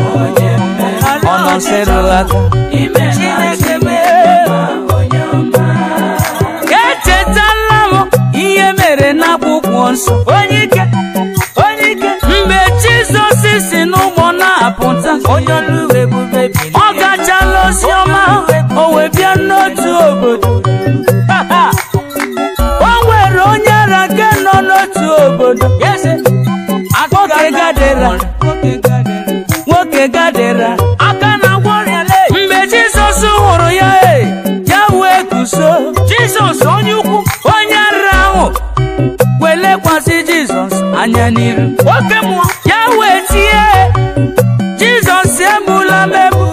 Speaker 1: ọ nọsịrị aka echetala m ihe mere n'akwụkwọ nsọ onye ike mgbe Jizọs si n'ụgbọ na-apụta ọ gachala ozi ọma o wee bịa n'otu obodo o nwere onye ara nke nọ n'otu obodo nwoke gadera aka na gwọrịa mgbe Jizọs hụrụ ya ya wee guzo Jizọs onye ukwu onye ara ahụ welekwasị Jizọs anya n'iru nwoke mmụọ ya wee tie Jizọs ebula mebu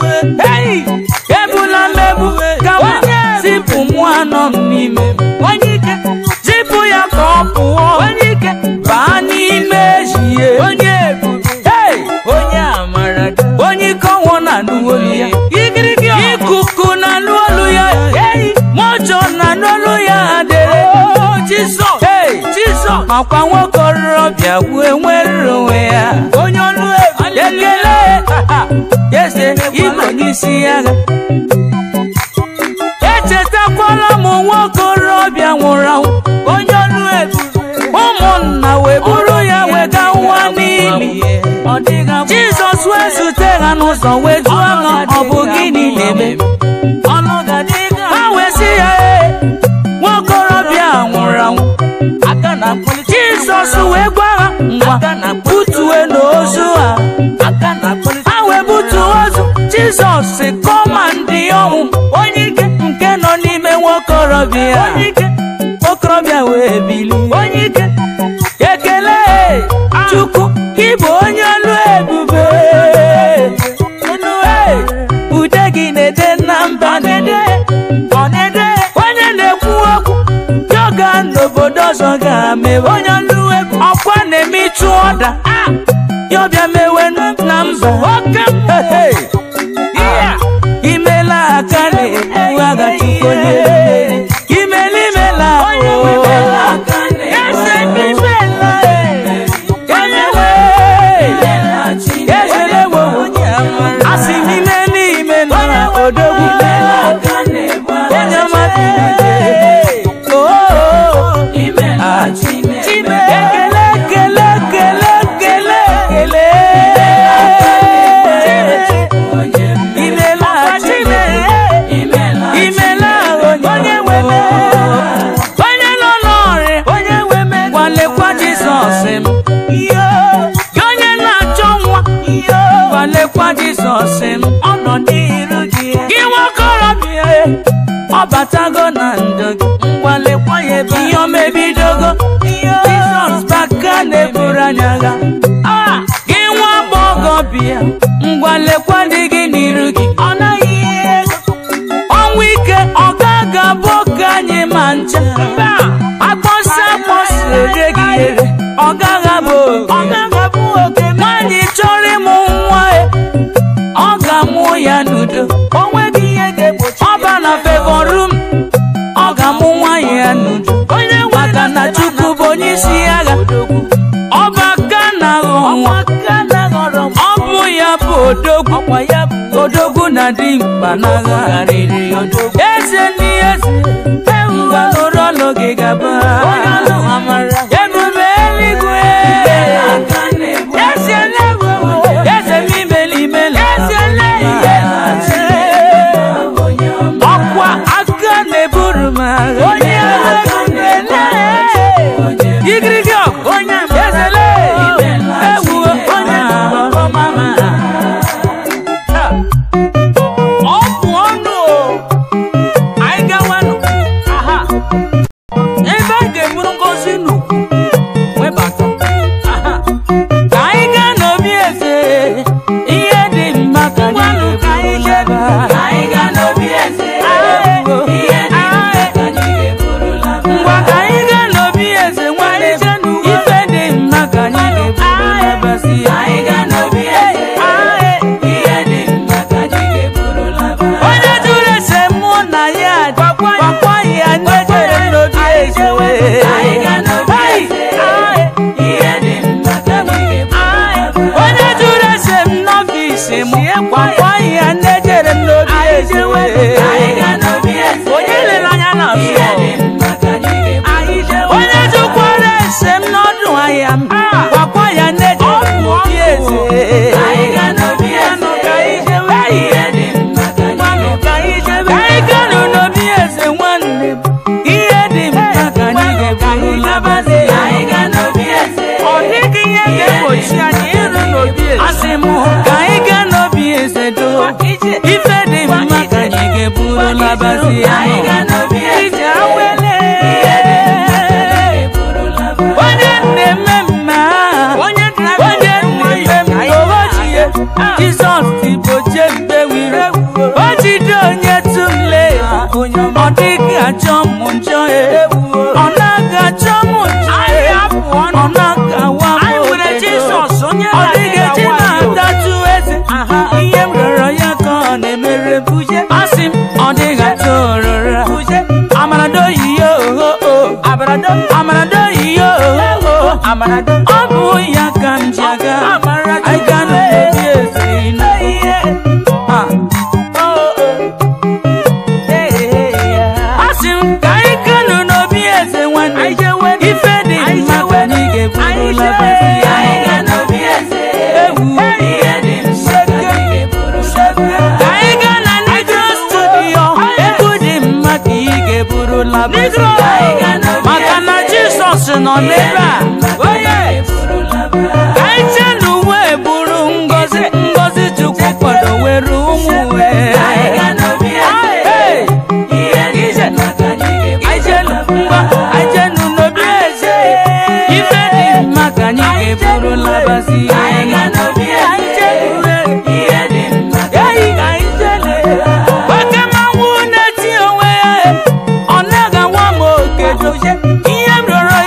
Speaker 1: gawa zipụ mmụọ nọ n'ime zipụ ya ka ọ pụọ baa n'ime ejie onye onye ike ọnwụ na-anụ olu ya ikuku na-anụ olu ya mojo na-anụ olu ya dere Jizọs makwa nwokorobịa wee nwere onwe ya onye ọnụ ekele eze igwe n'isi agha echetakwala m nwokorobịa nwụrụ anwụ onye ọnụ ụmụnna wee buru ya wega nwa n'ili Jizọs wee zute ha n'ụzọ wee jụọ ha ọ bụ gịnị na-eme ha wee sị ya nwokorobịa nwụrụ anwụ Jizọs wee gwa ha ngwa butue n'ozu ha wee butuo ozu Jizọs kọma ndị ọnwụ onye ike nke nọ n'ime nwokorobịa wee ọzọ ga-mewe onye ọlụwe ọkwa na-eme ịchụ ọda ya ọbịa mewe na mba imela aka na-ekwu agachukwu onye imela asị m imela odogwu ọbatago na ndụ gị ngwalekwa ya ebe ihe omebidogo Jizọs baka na-eburu anya agha gị nwa agbọghọ bịa ngwalekwa dị gị n'iru gị ọ naghị ego ọnwụ ike ọ gaghị abụ oke anyị ma ncha akpọsa ere gị ere ọ gaghị abụ oke nwaanyị chọrọ ịmụ nwa ọ ga-amụ ya n'udo onweghị ihe ga-egbochi ọba na favorum ọ ga-amụ nwaanyị ya n'udo maka na Chukwu bụ onye isi agha ọba ka na-aghọ nwa ọ bụ ya bụ odogwu na dimkpa n'agha eze ndị eze ngwa nụrụ ọnụ gị gaba ebube eluigwe eze mmimeli ọkwa aka na-eburu m agha onye igirigi ọkụ onye ezele ewu onye ọkụ ọnụ anyị gawanụ ebe a ga-eburu ngozi n'ukwu webata ka anyị gaa n'obi eze ihe dị mma ka anyị ga-eburu ngwa ka anyị gaa n'obi eze nwanne ife dị mma ka anyị ga-eburu labasị onye jụrụ ese mụ na ya gwakwa ya na-ejere n'obi eze onye jụrụ ese m n'ọfisi m gwakwa ya na-ejere n'obi eze onye lere anya na onye jụkwara ese m n'ọdụ ahịa m gwakwa ya na-ejere n'obi eze anyị ganụ n'obi eze nwanne m ihe dị mma ka anyị ga-eburu labasị ọ dịghị ihe ga-egbochi anyị ịrụ n'obi eze asị m ka anyị gaa n'obi eze doo ife dị mma ka anyị ga-eburu labasị ije awele onye na-eme mma onye na-eme owochie Jizọs tiboche mgbe wire o jide onye tụmle ọ dịghị achọ m njọ ọ na-aga achọ m njọ ọ na-agawa m ọ dịghị eji na-atatụ eze ihe m rịọrọ ya ka ọ na-emere buje asị m ọ dịghị atụ orora amarado yiyo ọ bụ ya ka m ji aga anyị ga n'obi eze asị m ka anyị ganụ n'obi eze nwanne ife dị mma ka anyị ga-eburu labasị ewu ka anyị gaa na Negro studio egwu dị mma ka ị ga-eburu labasị maka na Jizọs nọ n'ebe a anyị chee na uwe buru ngozi Chukwu kwado were ụmụ ajenu n'obi eze ife dị mma ka anyị ga-eburu labasị oke manwụ na-eti onwe ya ọ na-aga nwa m oke dozie ihe m rịọrọ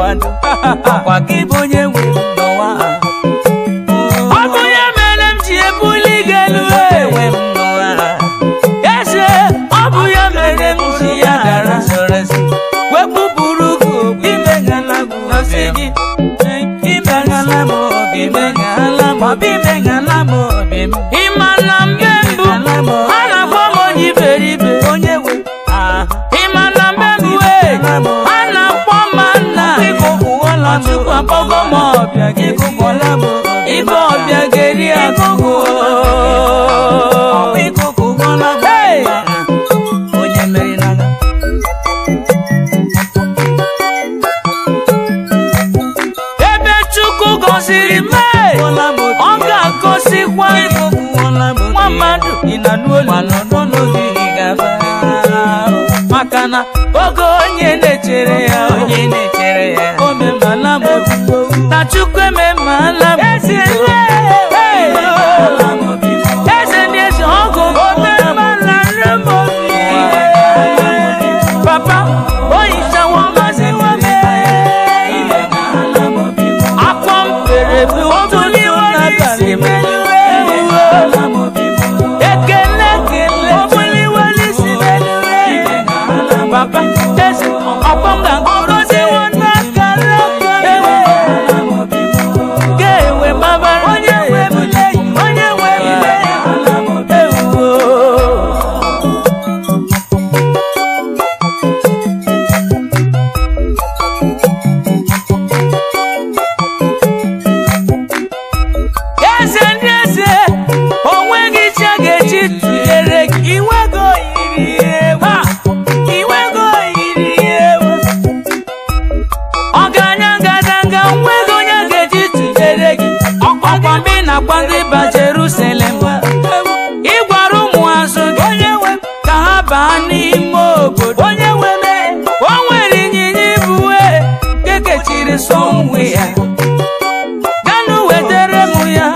Speaker 1: mmadụ ọkwa gị bụ onye nwe n'ụwa ọ bụ ya mere m ji ebuli gị elu enwe m n'ụwa eze ọ bụ ya mere m ji ya dara wepụpụrụ gị imeghala m obi gị imeghala m obi imeghala m obi m ịma na mgbe mbụ a na-akpọ m onye iberibe onye nwe ịma na mgbe mbụ a na-akpọ m nna ọtụkwu akpọgo m ọbịa gị ibe ọbịa ga-eri akụkụ onye mere n'agha ebe Chukwu gọziri m ọ ga-agọzikwa nwa mmadụ maka na oge onye na-echere ya o memala m na Chukwu ememala m eze ndị eze ọgụ omemala m papa oyichawa mazi nwoke akpọ m pere bụ otuliwe n'abalị m ekele obuliwe n'isi papa eze ọkpọ m ga-agọziwo n'akara ga-enwe mabara onye nwe m eze ndị eze onweghị chi a ga-eji tụnyere gị iwego yiri ewu ọgaranya ngadanga onweghị onye ga-eji tụnyere gị ọkpọkpọ mgbe ị na-akwa gị ba Jerusalem ịgwara ụmụ azụ gị ka ha baa n'ime obodo o nwere ịnyịnya ibu nke kechiri sọ onwe ya ganụ wetere m ya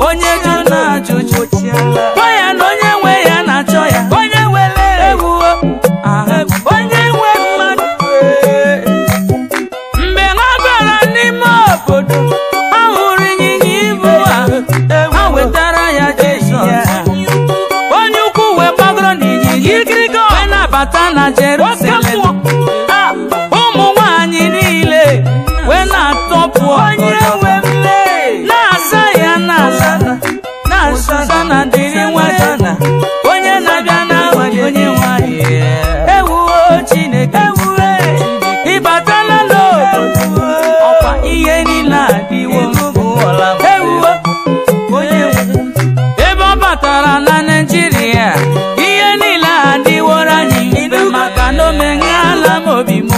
Speaker 1: onye jụ na ajụjụ gwa ya na onye nwe ya na-achọ ya onye were ewuo onye nwe mmadụ mgbe ha bara n'ime obodo ha hụrụ ịnyịnya ibu ha wetara ya Jizọs onye ukwu wee gbagoro n'ịnyịnya ibu wee na-abata na Jerusalem ụmụ nwanyị niile wee na-atọpụ ọgọdọ na-asa ya na-asa na dịrị nwata na onye na-abịa n'aha onye nwanyị ewuo Chineke ịbatala n'obodo ọkwa ihe niile adịwo ewuo onye ebe ọ batara na Naịjirịa ihe niile adịworo anyị mfe maka na omeghala m obi m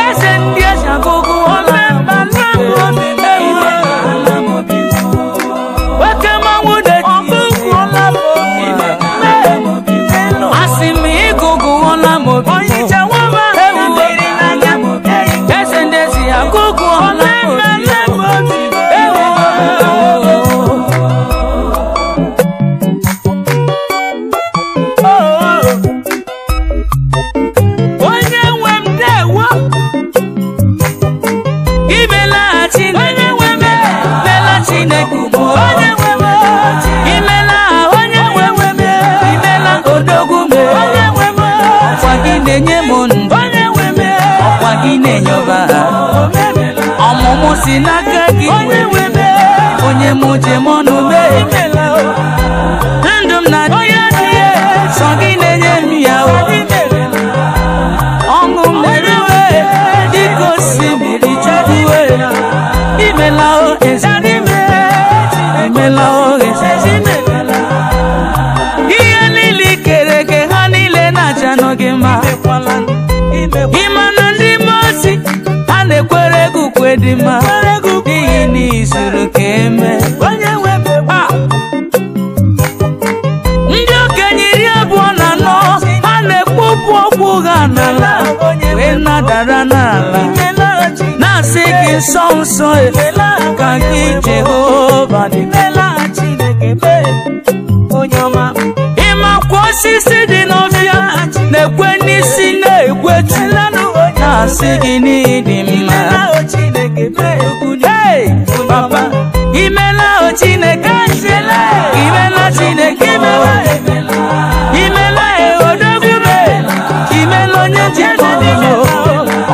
Speaker 1: eze ndị eze agụgụ oke mmanwụ asị m ịgụgụọla m obi eze ndị eze agụgụọla m obi onye nwe m na-ewo imela Chineke imela onye nwe m imela odogwu m ọkwa gị na-enye m ndụ ọkwa gị na-enye ọbara ọmụmụ si n'aka gị onye m je m ọnụ mee ndụ m na onye adịghị sọ gị na-enye m ya ọṅụ m na-eriwe dịka osimiri cheduwe imela o eze imela o eze ihe niile ikere eke ha niile na-acha n'oge ma ịma na ndị mozi ha na-ekwere gị ukwe dị mma n'ihi na izuru ka eme ndị okenye 24 ha na-ekpopụ okwu ha n'ala wee na-adara n'ala na-asị gị nsọ nsọ ka gị Jehova dị ịmakwa osisi dị n'ọfịa na-ekwe n'isi na-egwetu sị gị n'ịdị mma. Hey, papa, imela o Chineke, imela Chineke, imela odogwube, imela onye jikọrọ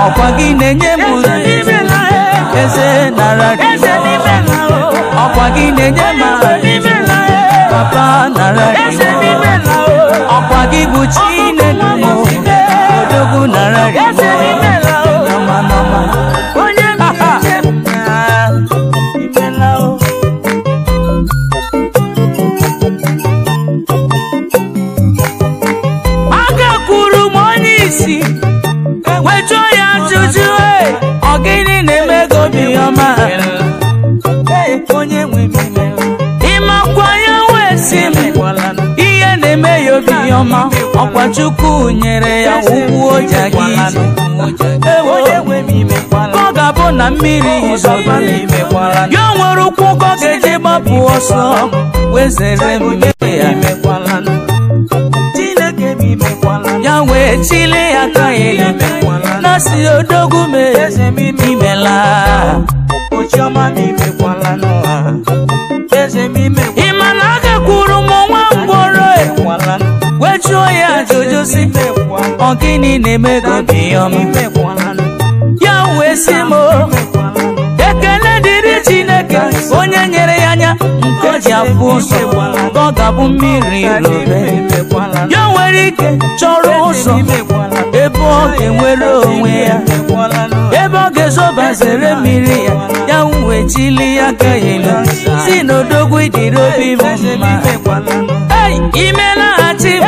Speaker 1: ọkwa gị na-enye m eze nara gị, ọkwa gị na-enye m papa nara gị, ọkwa gị bụ Chineke odogwu nara gị, onye agakwuru m onye isi wetuo ya ajụjụ, ọ gịnị na-eme gị obiọma? ịmakwa ya wee sị m ihe na-eme ya obiọma, ọkwa Chukwu nyere ya ụkwụ oja gị ije. Ọ ga-abụ na mmiri izoba ya nwere ụkwụ ka ọ ga-eji gbapụ ọsọ wee zere mmehie ya, ya wee chili aka elu na-asị odogwu imela. ịma na a gakwuru m nwa mgbọrọ wee jụọ ya ajụjụ sị ọ gịnị na-eme gị obiọma? ya wee sị m ekele dịrị Chineke onye nyere ya anya nke o ji afụ ụzọ ka ọ ga-abụ mmiri robe. ya nwere ike chọrọ ụzọ ebe ọ ga-enwere onwe ya, ebe ọ ga-ezobazere mmiri ya, ya wee chili ya aka elu si n'odogwu ịdịrị obi m mma. imela chi m,